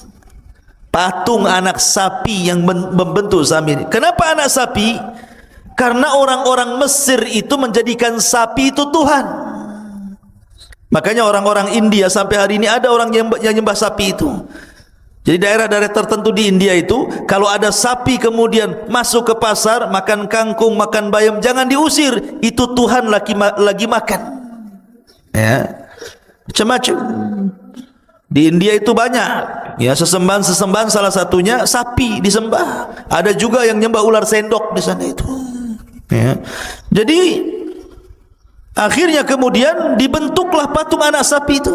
patung anak sapi yang membentuk Samiri. Kenapa anak sapi? Karena orang-orang Mesir itu menjadikan sapi itu Tuhan. Makanya orang-orang India sampai hari ini ada orang yang nyembah sapi itu. Jadi daerah-daerah tertentu di India itu, kalau ada sapi kemudian masuk ke pasar, makan kangkung, makan bayam, jangan diusir, itu Tuhan lagi makan. Ya, macam-macam. Di India itu banyak, ya, sesembahan salah satunya sapi disembah. Ada juga yang nyembah ular sendok di sana itu. Ya. Jadi akhirnya kemudian dibentuklah patung anak sapi itu.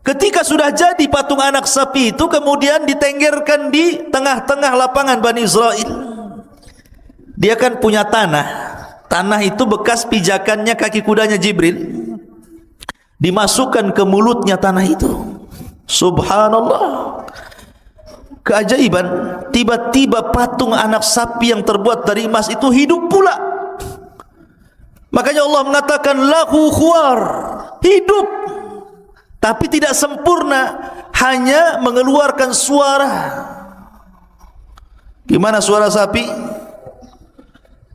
Ketika sudah jadi patung anak sapi itu, kemudian ditenggerkan di tengah-tengah lapangan Bani Israel. Dia kan punya tanah. Tanah itu bekas pijakannya kaki kudanya Jibril. Dimasukkan ke mulutnya tanah itu. Subhanallah. Keajaiban, tiba-tiba patung anak sapi yang terbuat dari emas itu hidup pula. Makanya Allah mengatakan lahu khuwar, hidup, tapi tidak sempurna, hanya mengeluarkan suara. Gimana suara sapi?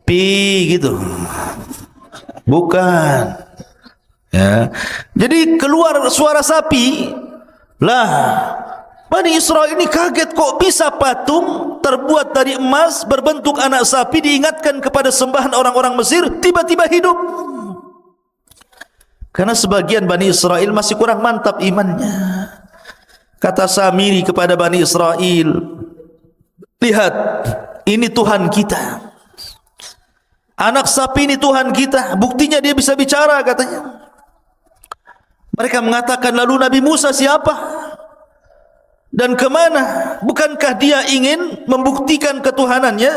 Pi gitu. Bukan. Ya. Jadi keluar suara sapi. Lah, Bani Israel ini kaget, kok bisa patung terbuat dari emas berbentuk anak sapi diingatkan kepada sembahan orang-orang Mesir tiba-tiba hidup. Karena sebagian Bani Israel masih kurang mantap imannya. Kata Samiri kepada Bani Israel, lihat, ini Tuhan kita. Anak sapi ini Tuhan kita. Buktinya dia bisa bicara katanya. Mereka mengatakan, lalu Nabi Musa siapa? Dan kemana? Bukankah dia ingin membuktikan ketuhanannya?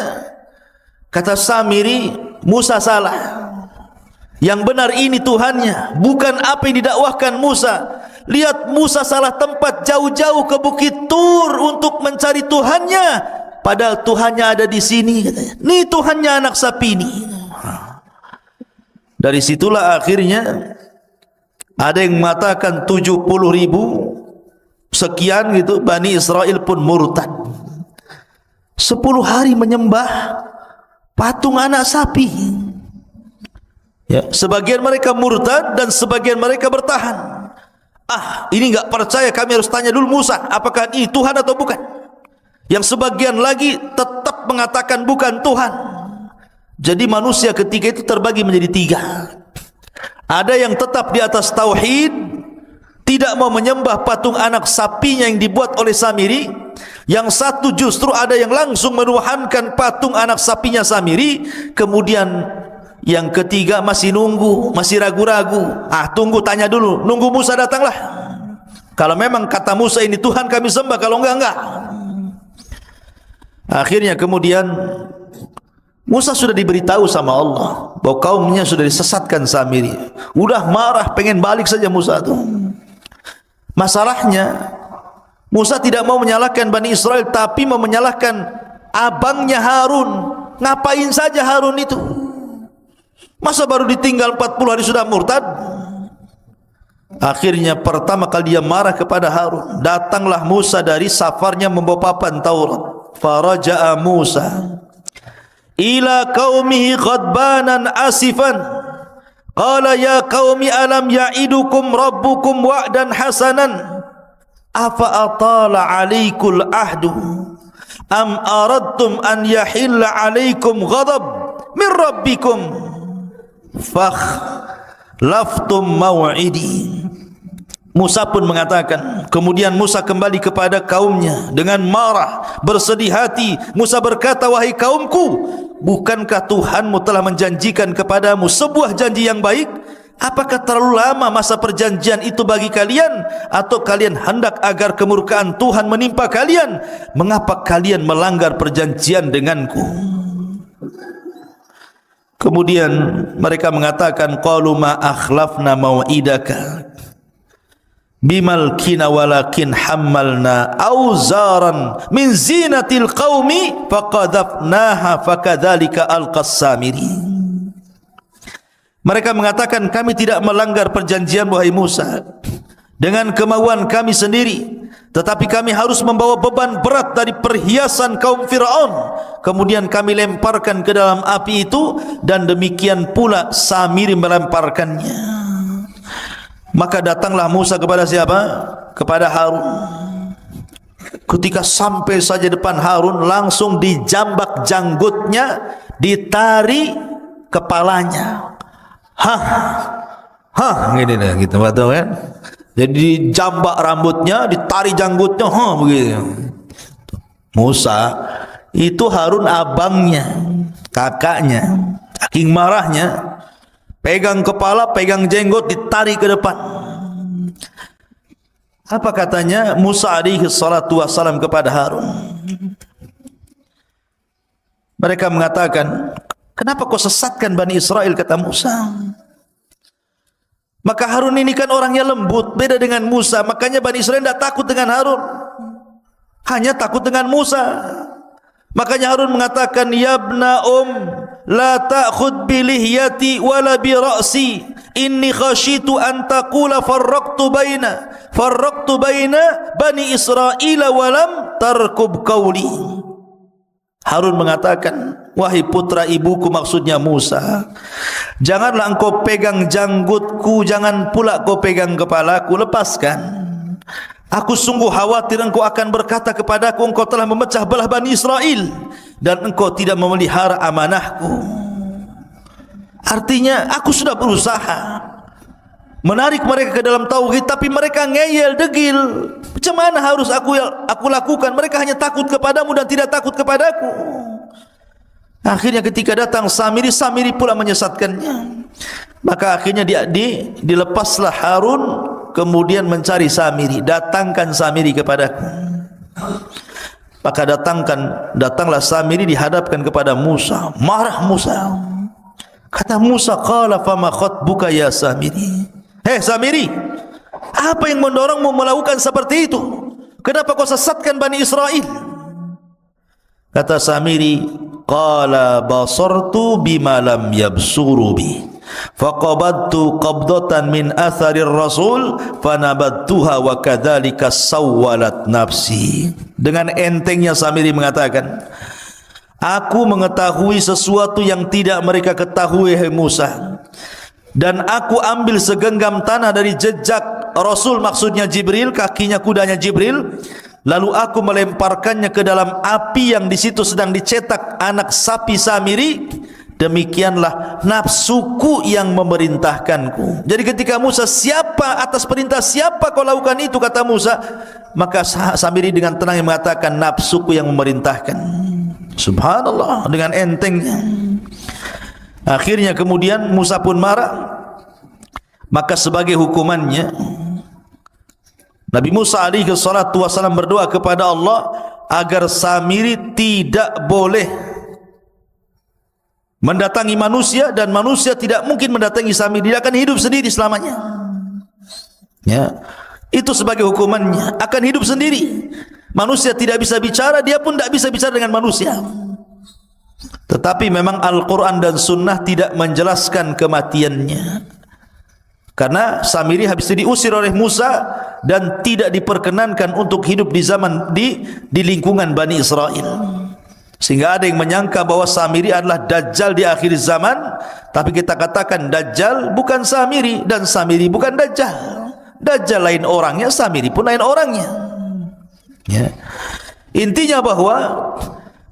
Kata Samiri, Musa salah. Yang benar ini Tuhannya, bukan apa yang didakwahkan Musa. Lihat, Musa salah tempat, jauh-jauh ke Bukit Tur untuk mencari Tuhannya, padahal Tuhannya ada di sini katanya. Ini Tuhannya anak sapi ini. Dari situlah akhirnya ada yang mengatakan 70.000 sekian gitu, Bani Israel pun murtad. 10 hari menyembah patung anak sapi. Ya, sebagian mereka murtad dan sebagian mereka bertahan. Ah, ini enggak percaya, kami harus tanya dulu Musa, apakah ini Tuhan atau bukan? Yang sebagian lagi tetap mengatakan bukan Tuhan. Jadi manusia ketika itu terbagi menjadi 3. Ada yang tetap di atas tauhid, tidak mau menyembah patung anak sapinya yang dibuat oleh Samiri. Yang satu justru ada yang langsung menuhankan patung anak sapinya Samiri. Kemudian yang ketiga masih nunggu, masih ragu-ragu. Ah, tunggu, tanya dulu, nunggu Musa datanglah. Kalau memang kata Musa ini Tuhan kami sembah, kalau enggak. Akhirnya kemudian Musa sudah diberitahu sama Allah bahwa kaumnya sudah disesatkan Samiri. Udah marah, pengen balik saja Musa itu. Masalahnya Musa tidak mau menyalahkan Bani Israel, tapi mau menyalahkan abangnya Harun. Ngapain saja Harun itu? Masa baru ditinggal 40 hari sudah murtad? Akhirnya pertama kali dia marah kepada Harun. Datanglah Musa dari safarnya membawa papan Taurat. Faraja'a Musa ila qaumihi ghadbanan asifan. Qala ya qaumi alam ya'idukum rabbukum wa'dan hasanan. Afa atala 'alaikul ahdu am aradtum an yahilla 'alaikum ghadab min rabbikum fakhlaftum maw'idi. Musa pun mengatakan, kemudian Musa kembali kepada kaumnya dengan marah, bersedih hati. Musa berkata, wahai kaumku, bukankah Tuhanmu telah menjanjikan kepadamu sebuah janji yang baik? Apakah terlalu lama masa perjanjian itu bagi kalian? Atau kalian hendak agar kemurkaan Tuhan menimpa kalian? Mengapa kalian melanggar perjanjian denganku? Kemudian mereka mengatakan, qalu ma akhlafna mau'idaka bimalkina walakin hammalna auzaran min zinatil qaumi faqadhafnaha fakadzalika alqas Samiri. Mereka mengatakan, kami tidak melanggar perjanjian wahai Musa dengan kemauan kami sendiri, tetapi kami harus membawa beban berat dari perhiasan kaum Fir'aun. Kemudian kami lemparkan ke dalam api itu, dan demikian pula Samiri melemparkannya. Maka datanglah Musa kepada siapa? Kepada Harun. Ketika sampai saja depan Harun, langsung dijambak janggutnya, ditari kepalanya. Gini dah, gitu betul kan? Jadi dijambak rambutnya, ditari janggutnya, begitu. Musa itu Harun abangnya, kakaknya. Saking marahnya, pegang kepala, pegang jenggot, ditarik ke depan. Apa katanya Musa alaihi salatu wassalam kepada Harun? Mereka mengatakan, kenapa kau sesatkan Bani Israel, kata Musa. Maka Harun ini kan orangnya lembut, beda dengan Musa. Makanya Bani Israel tidak takut dengan Harun, hanya takut dengan Musa. Makanya Harun mengatakan, ya ibna la ta'khud bi lihyati wala bi ra'si inni khashitu an taqula farraqtu baina bani Israila wa lam tarkub qawli. Harun mengatakan, wahai putra ibuku, maksudnya Musa, janganlah engkau pegang janggutku, jangan pula kau pegang kepalaku, lepaskan. Aku sungguh khawatir engkau akan berkata kepadaku, engkau telah memecah belah Bani Israel dan engkau tidak memelihara amanahku. Artinya aku sudah berusaha menarik mereka ke dalam tauhid, tapi mereka ngeyel, degil. Macam mana harus aku lakukan? Mereka hanya takut kepadamu dan tidak takut kepadaku. Akhirnya ketika datang Samiri, Samiri pula menyesatkannya. Maka akhirnya dilepaslah Harun, kemudian mencari Samiri. Datangkan Samiri kepadaku. Maka datanglah Samiri, dihadapkan kepada Musa. Marah Musa. Kata Musa, qala fama khatbuka ya Samiri. Hei Samiri, apa yang mendorongmu melakukan seperti itu? Kenapa kau sesatkan Bani Israel? Kata Samiri, qala basartu bima lam yabsuru bi faqabadtu qabdatan min atharir rasul fanabattuha wa kadzalika sawwalat nafsi. Dengan entengnya Samiri mengatakan, aku mengetahui sesuatu yang tidak mereka ketahui, hai Musa, dan aku ambil segenggam tanah dari jejak Rasul, maksudnya Jibril, kakinya kudanya Jibril, lalu aku melemparkannya ke dalam api yang di situ sedang dicetak anak sapi Samiri. Demikianlah nafsuku yang memerintahkanku. Jadi ketika Musa, siapa atas perintah siapa kau lakukan itu, kata Musa, maka Samiri dengan tenang mengatakan, nafsuku yang memerintahkan. Subhanallah, dengan entengnya. Akhirnya kemudian Musa pun marah. Maka sebagai hukumannya, Nabi Musa alaihi salatu wasallam berdoa kepada Allah agar Samiri tidak boleh mendatangi manusia, dan manusia tidak mungkin mendatangi Samiri. Dia akan hidup sendiri selamanya. Ya, itu sebagai hukumannya, akan hidup sendiri. Manusia tidak bisa bicara, dia pun tidak bisa bicara dengan manusia. Tetapi memang Al-Quran dan Sunnah tidak menjelaskan kematiannya, karena Samiri habis itu diusir oleh Musa dan tidak diperkenankan untuk hidup di zaman di lingkungan Bani Israel. Sehingga ada yang menyangka bahwa Samiri adalah Dajjal di akhir zaman. Tapi kita katakan Dajjal bukan Samiri, dan Samiri bukan Dajjal. Dajjal lain orangnya, Samiri pun lain orangnya. Ya. Intinya bahwa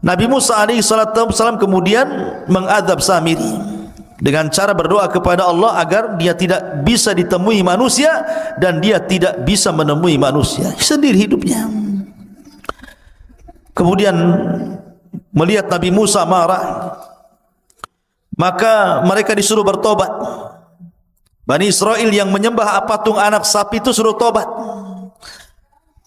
Nabi Musa alaihissalam kemudian mengadab Samiri dengan cara berdoa kepada Allah agar dia tidak bisa ditemui manusia dan dia tidak bisa menemui manusia, sendiri hidupnya. Kemudian melihat Nabi Musa marah, maka mereka disuruh bertobat. Bani Israel yang menyembah patung anak sapi itu suruh tobat.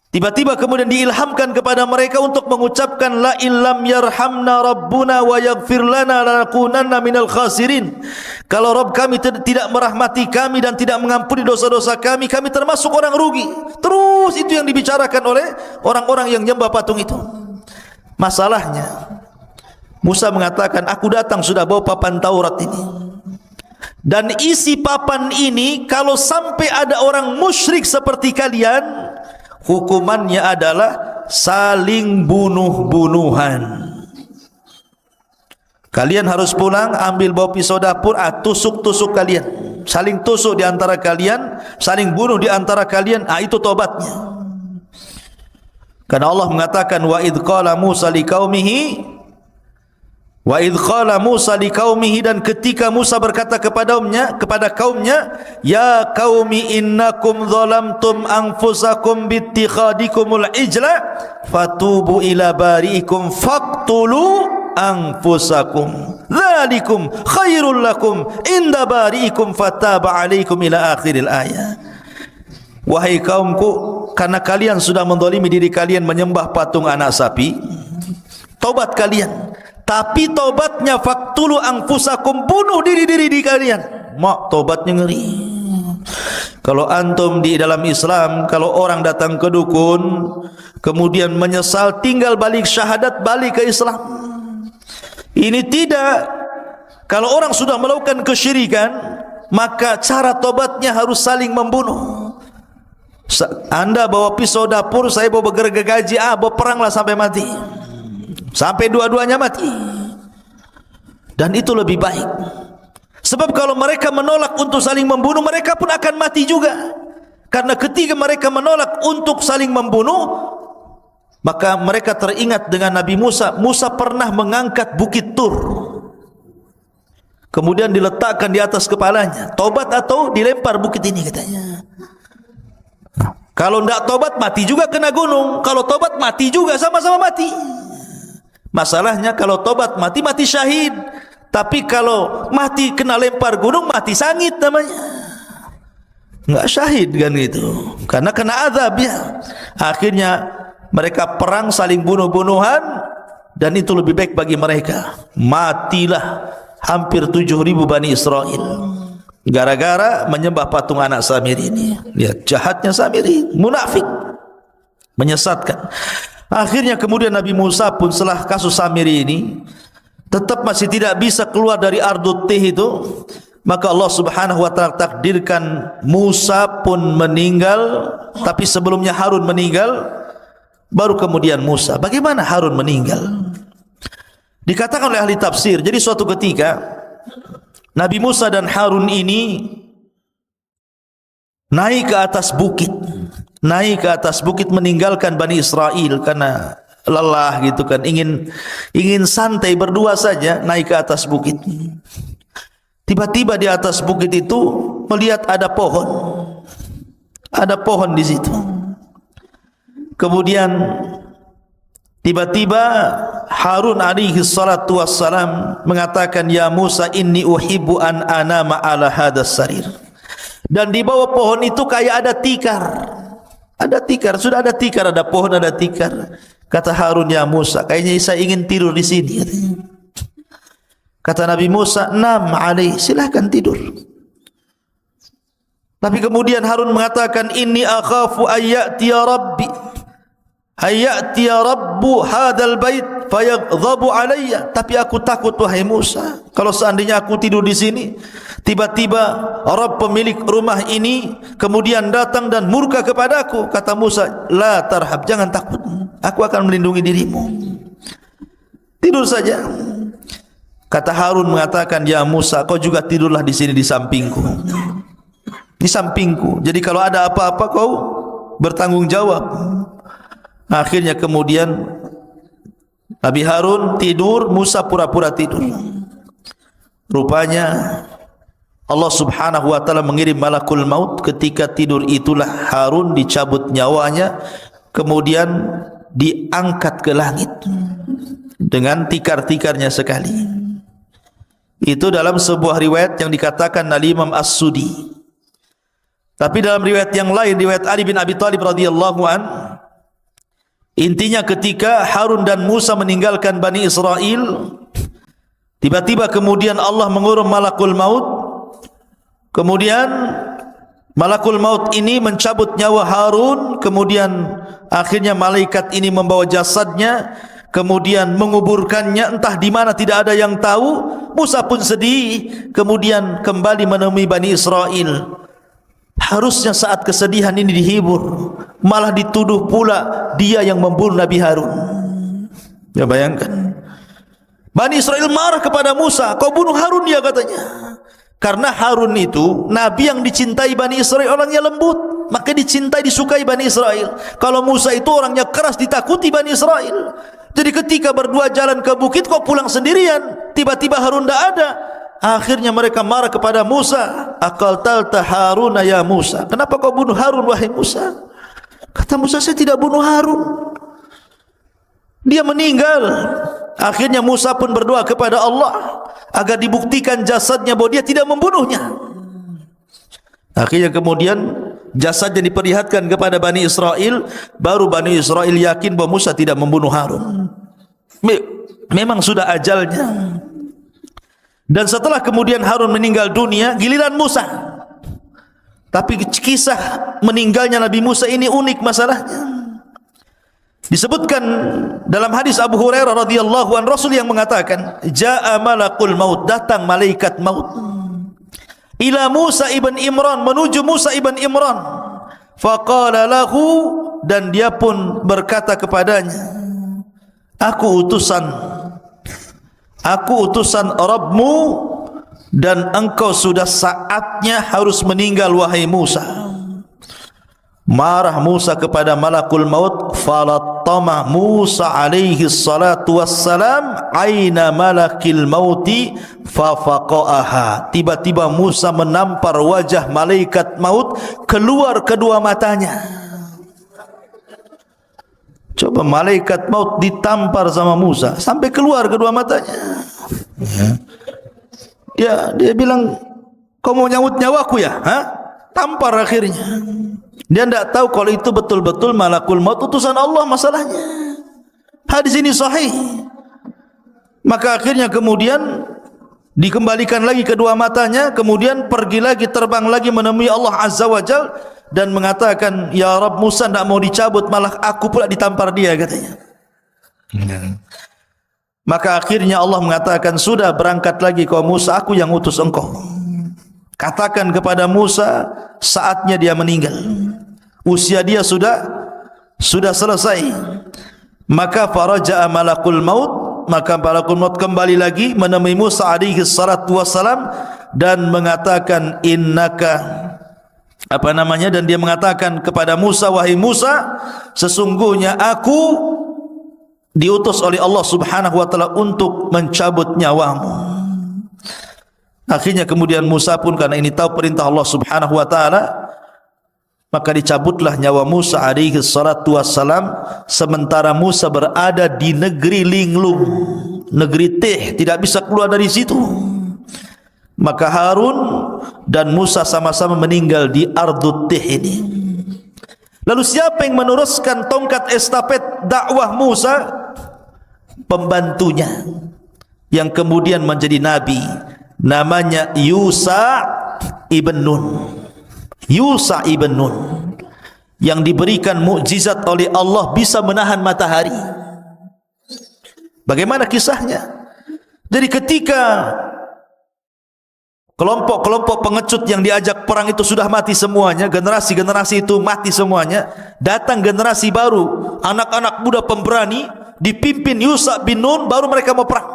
Tiba-tiba kemudian diilhamkan kepada mereka untuk mengucapkan la illam yarhamna rabbuna wa yaghfir lana lanakunanna minal khasirin. Kalau Rabb kami tidak merahmati kami dan tidak mengampuni dosa-dosa kami, kami termasuk orang rugi. Terus itu yang dibicarakan oleh orang-orang yang menyembah patung itu. Masalahnya Musa mengatakan, aku datang sudah bawa papan Taurat ini, dan isi papan ini kalau sampai ada orang musyrik seperti kalian, hukumannya adalah saling bunuh-bunuhan. Kalian harus pulang, ambil bawa pisau dapur, tusuk-tusuk kalian, saling tusuk di antara kalian, saling bunuh di antara kalian. Itu tobatnya. Karena Allah mengatakan, wa idh qala Musa liqaumihi, wa idh qala Musa liqaumihi, dan ketika Musa berkata kepada kaumnya, ya qaumi innakum zalamtum anfusakum bittikhadikumul ijla fatubu ila bari'ikum faqtulu anfusakum dzalikum khairul lakum inda bari'ikum fataba alaikum ila akhiril ayat. Wahai kaumku, karena kalian sudah menzalimi diri kalian menyembah patung anak sapi, tobat kalian. Tapi tobatnya faktulu anfusakum, bunuh diri-diri di kalian. Mak, tobatnya ngeri. Kalau antum di dalam Islam, kalau orang datang ke dukun kemudian menyesal, tinggal balik syahadat, balik ke Islam. Ini tidak. Kalau orang sudah melakukan kesyirikan, maka cara tobatnya harus saling membunuh. Anda bawa pisau dapur, saya bawa gergaji, bawa peranglah sampai mati, sampai dua-duanya mati. Dan itu lebih baik. Sebab kalau mereka menolak untuk saling membunuh, mereka pun akan mati juga. Karena ketika mereka menolak untuk saling membunuh, maka mereka teringat dengan Nabi Musa. Musa pernah mengangkat bukit Tur, kemudian diletakkan di atas kepalanya. Tobat atau dilempar bukit ini katanya. Kalau tidak tobat, mati juga kena gunung. Kalau tobat, mati juga, sama-sama mati. Masalahnya kalau tobat mati, mati syahid. Tapi kalau mati kena lempar gunung, mati sangit namanya. Enggak syahid kan gitu. Karena kena azab ya. Akhirnya mereka perang saling bunuh-bunuhan, dan itu lebih baik bagi mereka. Matilah hampir 7.000 Bani Israel gara-gara menyembah patung anak Samiri ini. Lihat jahatnya Samiri, munafik, menyesatkan. Akhirnya kemudian Nabi Musa pun setelah kasus Samiri ini tetap masih tidak bisa keluar dari Ardut Tih itu, maka Allah Subhanahu wa taala takdirkan Musa pun meninggal. Tapi sebelumnya Harun meninggal, baru kemudian Musa. Bagaimana Harun meninggal? Dikatakan oleh ahli tafsir, jadi suatu ketika Nabi Musa dan Harun ini naik ke atas bukit, meninggalkan Bani Israel karena lelah gitu kan, ingin santai berdua saja, naik ke atas bukit. Tiba-tiba di atas bukit itu melihat ada pohon di situ. Kemudian tiba-tiba Harun alaihi salatu wassalam mengatakan, ya Musa inni uhibbu an anama ala hadas sarir. Dan di bawah pohon itu kayak ada tikar. Ada tikar, sudah ada tikar, ada pohon, ada tikar. Kata Harun, ya Musa, kayaknya saya ingin tidur di sini. Kata Nabi Musa, "Nam alaih, silakan tidur." Tapi kemudian Harun mengatakan, "Inni akhafu ayyatiya rabbi, ayyatiya rabbu hadzal bait fayaghdhabu alayya." Tapi aku takut wahai Musa, kalau seandainya aku tidur di sini, tiba-tiba Rabb pemilik rumah ini kemudian datang dan murka kepadaku. Kata Musa, "La tarhab, jangan takut. Aku akan melindungi dirimu. Tidur saja." Kata Harun mengatakan, "Ya Musa, kau juga tidurlah di sini di sampingku." Di sampingku. Jadi kalau ada apa-apa kau bertanggung jawab. Akhirnya kemudian Nabi Harun tidur, Musa pura-pura tidur. Rupanya Allah Subhanahu wa taala mengirim malakul maut. Ketika tidur itulah Harun dicabut nyawanya, kemudian diangkat ke langit dengan tikar-tikarnya sekali. Itu dalam sebuah riwayat yang dikatakan oleh Imam As-Sudi. Tapi dalam riwayat yang lain, riwayat Ali bin Abi Thalib radhiyallahu an, intinya ketika Harun dan Musa meninggalkan Bani Israel, tiba-tiba kemudian Allah mengurum malakul maut. Kemudian malakul maut ini mencabut nyawa Harun. Kemudian akhirnya malaikat ini membawa jasadnya, kemudian menguburkannya entah di mana, tidak ada yang tahu. Musa pun sedih, kemudian kembali menemui Bani Israel. Harusnya saat kesedihan ini dihibur, malah dituduh pula dia yang membunuh Nabi Harun. Ya bayangkan, Bani Israel marah kepada Musa, "Kau bunuh Harun," dia katanya. Karena Harun itu nabi yang dicintai Bani Israel, orangnya lembut, maka dicintai, disukai Bani Israel. Kalau Musa itu orangnya keras, ditakuti Bani Israel. Jadi ketika berdua jalan ke bukit, kok pulang sendirian, tiba-tiba Harun tidak ada. Akhirnya mereka marah kepada Musa, "Aqaltalta Haruna ya Musa, kenapa kau bunuh Harun wahai Musa?" Kata Musa, "Saya tidak bunuh Harun, dia meninggal." Akhirnya Musa pun berdoa kepada Allah agar dibuktikan jasadnya bahwa dia tidak membunuhnya. Akhirnya kemudian jasadnya diperlihatkan kepada Bani Israel. Baru Bani Israel yakin bahwa Musa tidak membunuh Harun. Memang sudah ajalnya. Dan setelah kemudian Harun meninggal dunia, giliran Musa. Tapi kisah meninggalnya Nabi Musa ini unik masalahnya. Disebutkan dalam hadis Abu Hurairah radhiyallahu an, Rasul yang mengatakan, "Jaa malakul maut," datang malaikat maut, ila Musa ibn Imran, menuju Musa ibn Imran. Faqala lahu, dan dia pun berkata kepadanya, "Aku utusan Rabbmu, dan engkau sudah saatnya harus meninggal wahai Musa." Marah Musa kepada malakul maut. Falattama Musa alaihi salatu wassalam aina malakil mauti fafaqaha. Tiba-tiba Musa menampar wajah malaikat maut, keluar kedua matanya. Coba malaikat maut ditampar sama Musa sampai keluar kedua matanya. Dia bilang, "Kau mau nyawut nyawaku ya?" Tampar akhirnya. Dia tidak tahu kalau itu betul-betul malakul maut, utusan Allah masalahnya. Hadis ini sahih. Maka akhirnya kemudian dikembalikan lagi kedua matanya, kemudian pergi lagi, terbang lagi menemui Allah Azza wa Jal dan mengatakan, "Ya Rabb, Musa tidak mau dicabut, malah aku pula ditampar dia," katanya. Maka akhirnya Allah mengatakan, "Sudah, berangkat lagi kau Musa, aku yang utus engkau. Katakan kepada Musa, saatnya dia meninggal. Usia dia sudah selesai." Maka faraja'a malakul maut, maka malakul maut kembali lagi menemui Musa alaihi salatu wassalam dan mengatakan, dan dia mengatakan kepada Musa, "Wahai Musa, sesungguhnya aku diutus oleh Allah Subhanahu wa taala untuk mencabut nyawamu." Akhirnya kemudian Musa pun karena ini tahu perintah Allah Subhanahu wa taala, maka dicabutlah nyawa Musa alaihi salatu wassalam, sementara Musa berada di negeri linglung, negeri Tih, tidak bisa keluar dari situ. Maka Harun dan Musa sama-sama meninggal di Ardut Tih ini. Lalu siapa yang meneruskan tongkat estafet dakwah Musa? Pembantunya, yang kemudian menjadi nabi, namanya Yusa ibn Nun. Yusa ibn Nun yang diberikan mukjizat oleh Allah bisa menahan matahari. Bagaimana kisahnya? Jadi ketika kelompok-kelompok pengecut yang diajak perang itu sudah mati semuanya, generasi-generasi itu mati semuanya, datang generasi baru, anak-anak muda pemberani dipimpin Yusa bin Nun, baru mereka mau perang.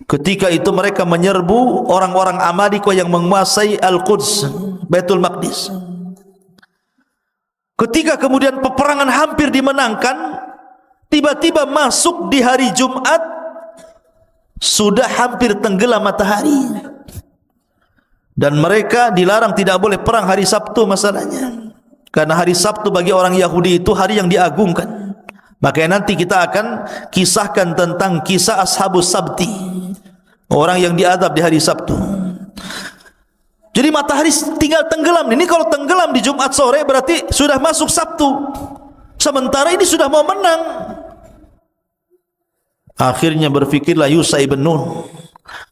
Ketika itu mereka menyerbu orang-orang Amalika yang menguasai Al-Quds, Baitul Maqdis. Ketika kemudian peperangan hampir dimenangkan, tiba-tiba masuk di hari Jumat, sudah hampir tenggelam matahari, dan mereka dilarang tidak boleh perang hari Sabtu masalahnya, karena hari Sabtu bagi orang Yahudi itu hari yang diagungkan. Makanya nanti kita akan kisahkan tentang kisah Ashabus Sabti, orang yang diadab di hari Sabtu. Jadi matahari tinggal tenggelam. Ini kalau tenggelam di Jumat sore berarti sudah masuk Sabtu, sementara ini sudah mau menang. Akhirnya berfikirlah Yusa ibn Nun,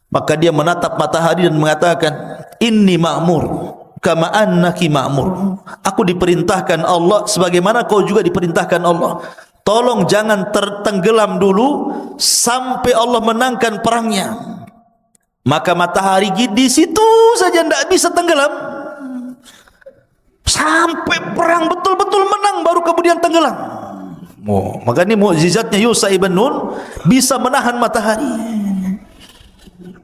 maka dia menatap matahari dan mengatakan, inni ma'mur kama annaki ma'mur. Aku diperintahkan Allah sebagaimana kau juga diperintahkan Allah. Tolong jangan tertenggelam dulu sampai Allah menangkan perangnya. Maka matahari di situ saja tidak bisa tenggelam, sampai perang betul-betul menang baru kemudian tenggelam. Oh, maka ini mukjizatnya Yusa ibn Nun, bisa menahan matahari.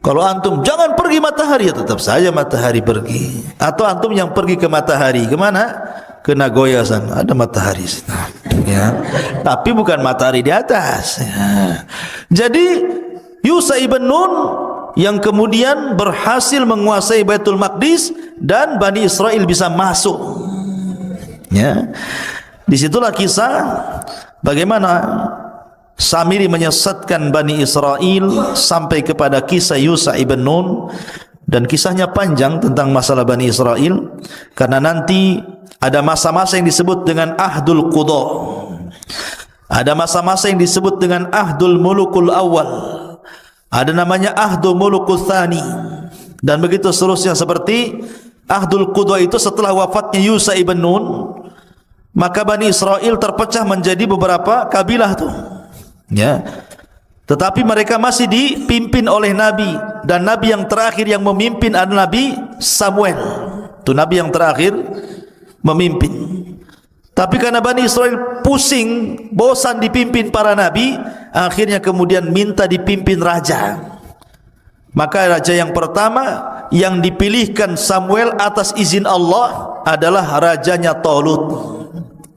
Kalau antum jangan pergi matahari, ya tetap saja matahari pergi. Atau antum yang pergi ke matahari, kemana? Ke Nagoya sana, ada matahari sana. Ya. Tapi bukan matahari di atas. Ya. Jadi Yusa ibn Nun yang kemudian berhasil menguasai Baitul Maqdis dan Bani Israel bisa masuk. Ya. Disitulah kisah bagaimana Samiri menyesatkan Bani Israel sampai kepada kisah Yusa ibn Nun, dan kisahnya panjang tentang masalah Bani Israel, karena nanti ada masa-masa yang disebut dengan Ahdul Qudha, ada masa-masa yang disebut dengan Ahdul Mulukul Awal, ada namanya Ahdul Mulukul Thani, dan begitu seterusnya. Seperti Ahdul Qudha itu setelah wafatnya Yusa ibn Nun, maka Bani Israel terpecah menjadi beberapa kabilah tuh, ya. Tetapi mereka masih dipimpin oleh Nabi, dan Nabi yang terakhir yang memimpin adalah Nabi Samuel. Itu Nabi yang terakhir memimpin. Tapi karena Bani Israel pusing, bosan dipimpin para Nabi, akhirnya kemudian minta dipimpin raja. Maka raja yang pertama yang dipilihkan Samuel atas izin Allah adalah rajanya Talut,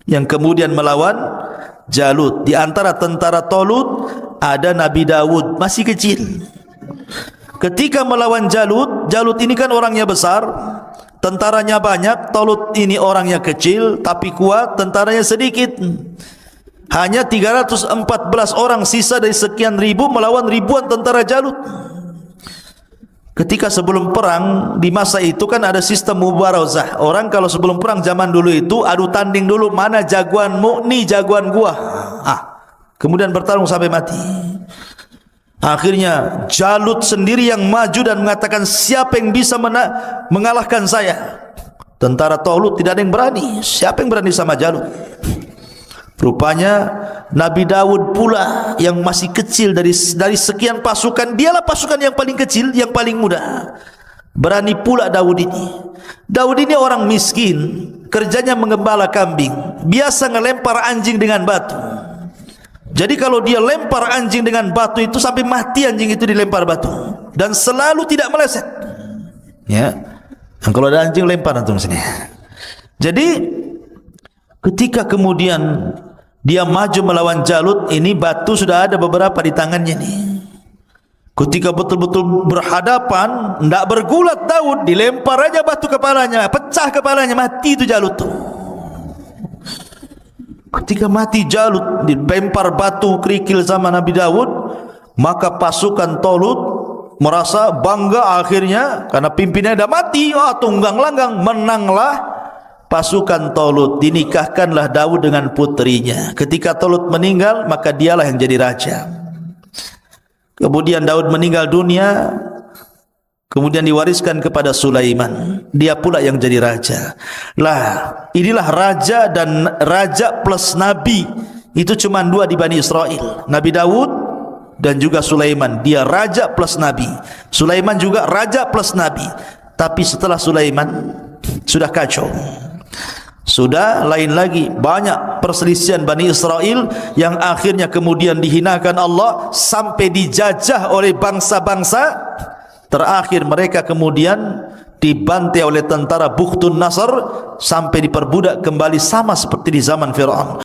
yang kemudian melawan Jalut. Di antara tentara Talut ada Nabi Dawud, masih kecil. Ketika melawan Jalut, Jalut ini kan orangnya besar, tentaranya banyak. Talut ini orangnya kecil tapi kuat, tentaranya sedikit. Hanya 314 orang sisa dari sekian ribu melawan ribuan tentara Jalut. Ketika sebelum perang, di masa itu kan ada sistem mubarazah. Orang kalau sebelum perang zaman dulu itu adu tanding dulu, mana jagoanmu, nih jagoan gua. Kemudian bertarung sampai mati. Akhirnya Jalut sendiri yang maju dan mengatakan, siapa yang bisa mengalahkan saya? Tentara Talut tidak ada yang berani. Siapa yang berani sama Jalut? Rupanya Nabi Dawud pula yang masih kecil dari sekian pasukan, dialah pasukan yang paling kecil, yang paling muda. Berani pula Dawud ini. Dawud ini orang miskin, kerjanya mengembala kambing, biasa ngelempar anjing dengan batu. Jadi kalau dia lempar anjing dengan batu itu sampai mati anjing itu dilempar batu, dan selalu tidak meleset. Ya. Dan kalau ada anjing lempar antum sini. Jadi ketika kemudian dia maju melawan Jalut, ini batu sudah ada beberapa di tangannya nih. Ketika betul-betul berhadapan, tidak bergulat Daud, dilempar aja batu kepalanya, pecah kepalanya, mati itu Jalut tuh. Ketika mati Jalut, dilempar batu kerikil sama Nabi Daud, maka pasukan Talut merasa bangga akhirnya karena pimpinannya sudah mati. Tunggang langgang, menanglah pasukan Talut. Dinikahkanlah Daud dengan putrinya. Ketika Talut meninggal, maka dialah yang jadi raja. Kemudian Daud meninggal dunia, kemudian diwariskan kepada Sulaiman. Dia pula yang jadi raja. Lah, inilah raja dan raja plus nabi. Itu cuma dua di Bani Israel, Nabi Daud dan juga Sulaiman. Dia raja plus nabi. Sulaiman juga raja plus nabi. Tapi setelah Sulaiman sudah kacau, sudah lain lagi. Banyak perselisihan Bani Israel yang akhirnya kemudian dihinakan Allah sampai dijajah oleh bangsa-bangsa. Terakhir mereka kemudian dibantai oleh tentara Bukhtun Nasr sampai diperbudak kembali, sama seperti di zaman Fir'aun.